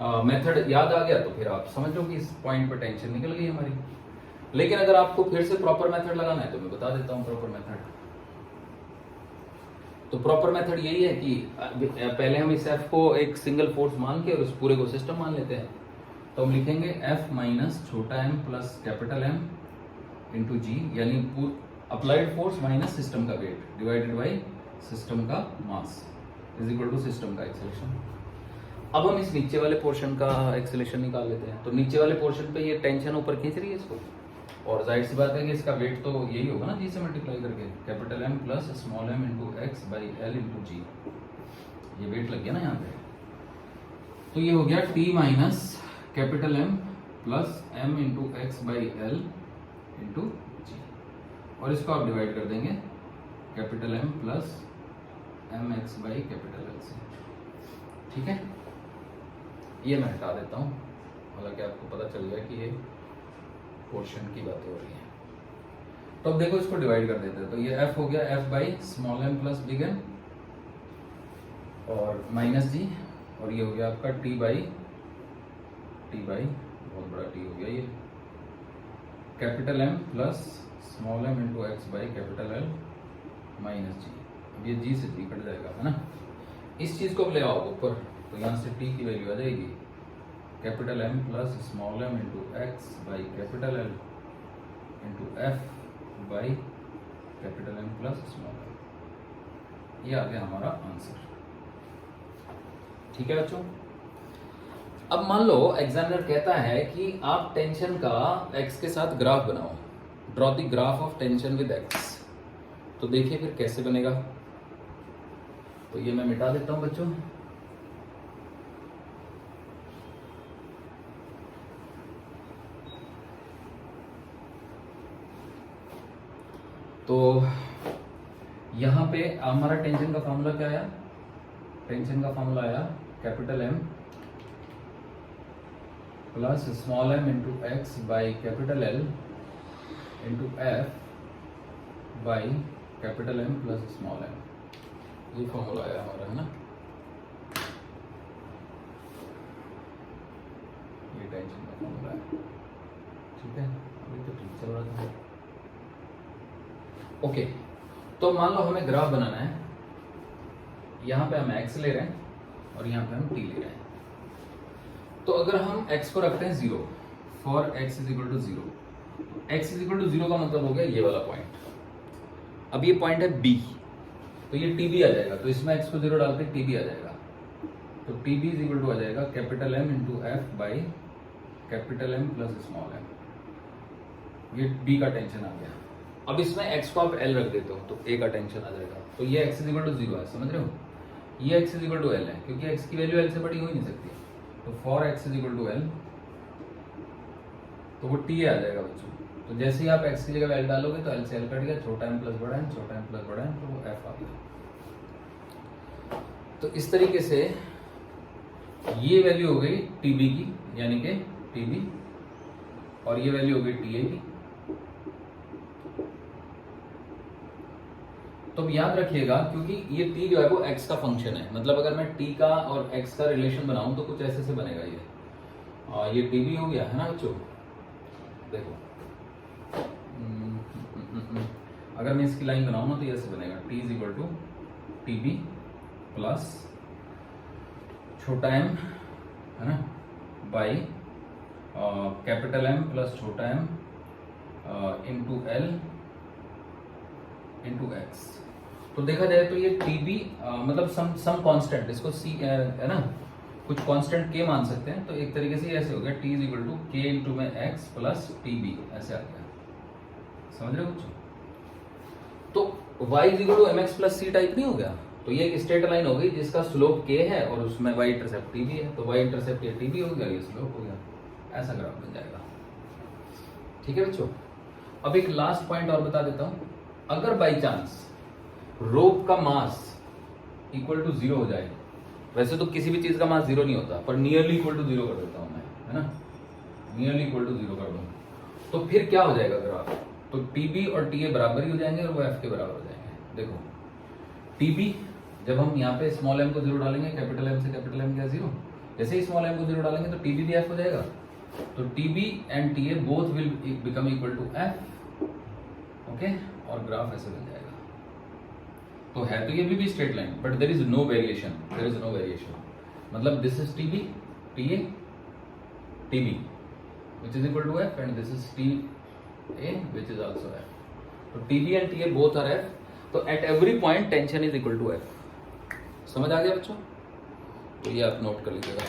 मेथड याद आ गया तो फिर आप समझो कि इस पॉइंट पर टेंशन निकल गई हमारी। लेकिन अगर आपको फिर से प्रॉपर मेथड लगाना है तो मैं बता देता हूं प्रॉपर मेथड। तो प्रॉपर मेथड यही है कि पहले हम इस एफ को एक सिंगल फोर्स मान के और उस पूरे को सिस्टम मान लेते हैं। तो हम लिखेंगे एफ माइनस छोटा M plus capital M into g, यानी अप्लाइड फोर्स माइनस सिस्टम का वेट डिवाइडेड बाई सिस्टम का mass is equal to system का एक्सेलरेशन। अब हम इस नीचे वाले पोर्शन का एक्सेलरेशन निकाल लेते हैं। तो नीचे वाले पोर्शन पे ये टेंशन ऊपर खींच रही है इसको, और जाहिर सी बात है कि इसका वेट तो यही होगा ना जी से मल्टीप्लाई करके, capital M plus small M into X by L into g. ये वेट लग गया ना यहाँ पे। तो ये हो गया T minus capital M plus M into X by L into g, और इसको आप डिवाइड कर देंगे capital M plus M X by capital L से। ठीक है, ये मैं हटा देता हूँ, हालांकि आपको पता चल गया कि ये पोर्शन की बातें हो रही हैं। तो अब देखो इसको डिवाइड कर देते हैं। तो ये f हो गया f by small M plus big M और माइनस जी, और ये हो गया आपका t बाई बहुत बड़ा t हो गया ये capital M plus small M into X by capital L minus g. अब ये g से g कट जाएगा, है ना। इस चीज को ले आओ ऊपर, तो यहाँ से t की वैल्यू आ जाएगी capital M plus small M into X by capital L into F by capital M plus small M. ये आ गया हमारा आंसर। ठीक है बच्चों। अब मान लो एग्जामिनर कहता है कि आप टेंशन का एक्स के साथ ग्राफ बनाओ, draw the graph of tension with x. तो देखिए फिर कैसे बनेगा। तो ये मैं मिटा देता हूं बच्चों। तो यहां पे हमारा टेंशन का फॉर्मूला क्या आया, टेंशन का फॉर्मूला आया capital M plus small M into X by capital L into F by capital M plus small M. ये फॉर्मूला आया हमारा, है ना। ये टेंशन का फॉर्मूला है। ठीक है, अभी तो ठीक चल रहा था। ओके, तो मान लो हमें ग्राफ बनाना है। यहां पे हम x ले रहे हैं और यहां पे हम t ले रहे हैं। तो अगर हम x को रखते हैं 0 for x is equal to 0, x is equal to 0 का मतलब हो गया ये वाला पॉइंट। अब ये पॉइंट है b, तो ये tb आ जाएगा। तो इसमें x को 0 डालते tb आ जाएगा। तो tb इज इक्वल टू आ जाएगा capital m into F by capital m plus small m। ये b का टेंशन आ गया। अब इसमें x को आप l रख देते हो तो a का टेंशन आ जाएगा। तो ये x इज इक्वल टू 0 है, समझ रहे हो। ये x is equal to l है, क्योंकि x की वैल्यू l से बड़ी हो ही नहीं सकती। तो for x is equal to l, तो वो t आ जाएगा बच्चों। तो जैसे ही आप x की जगह l डालोगे तो l से l कट गया, छोटा m प्लस बड़ा m, छोटा m प्लस बड़ा m, तो वो f आ गया। तो इस तरीके से ये वैल्यू हो गई tb की, यानी कि tb, और ये वैल्यू हो गई ta की। तो अब याद रखिएगा, क्योंकि ये t जो है वो x का फंक्शन है, मतलब अगर मैं t का और x का रिलेशन बनाऊं तो कुछ ऐसे से बनेगा। ये tb हो गया, है ना बच्चों। देखो अगर मैं इसकी लाइन बनाऊं ना तो ये ऐसे बनेगा, t is equal to T B plus छोटा m है ना बाई कैपिटल M प्लस छोटा m into L into X. तो देखा जाए तो ये टीबी मतलब सम कांस्टेंट, इसको सी है ना, कुछ कांस्टेंट के मान सकते हैं। तो एक तरीके से ऐसे हो गया t इज इक्वल टू के इंटू में एक्स प्लस टी बी, ऐसे आ गया। समझ रहे हो बच्चों? तो y is equal to m x plus c type नहीं हो गया? तो ये एक स्ट्रेट लाइन हो गई जिसका स्लोप k है और उसमें y इंटरसेप्ट टी बी है। तो y इंटरसेप्ट ये टी बी हो गया, ये स्लोप हो गया, ऐसा ग्राफ बन जाएगा। ठीक है बच्चों? अब एक लास्ट पॉइंट और बता देता हूं, अगर बाई चांस रोप का मास इक्वल टू 0 हो जाए, वैसे तो किसी भी चीज का मास 0 नहीं होता, पर नियरली इक्वल टू 0 कर देता हूं मैं, है ना, नियरली इक्वल टू 0 कर दूं, तो फिर क्या हो जाएगा ग्राफ? तो टीबी और टीए बराबर ही हो जाएंगे और वो एफ के बराबर हो जाएंगे। देखो टीबी जब हम यहाँ पे स्मॉल एम को 0 डालेंगे, कैपिटल एम से कैपिटल एम क्या 0, जैसे ही स्मॉल एम को 0 डालेंगे तो टीबी भी एफ हो जाएगा। तो TB and TA both will become equal to F, okay, और ग्राफ ऐसे बन जाएगा। तो है तो ये भी straight line, but there is no variation, there is no variation. मतलब this is TB TA TB which is equal to f and this is TA which is also f. तो TB and TA both are f. तो at every point tension is equal to f. समझ आ गया बच्चों? तो ये आप नोट कर लीजिएगा।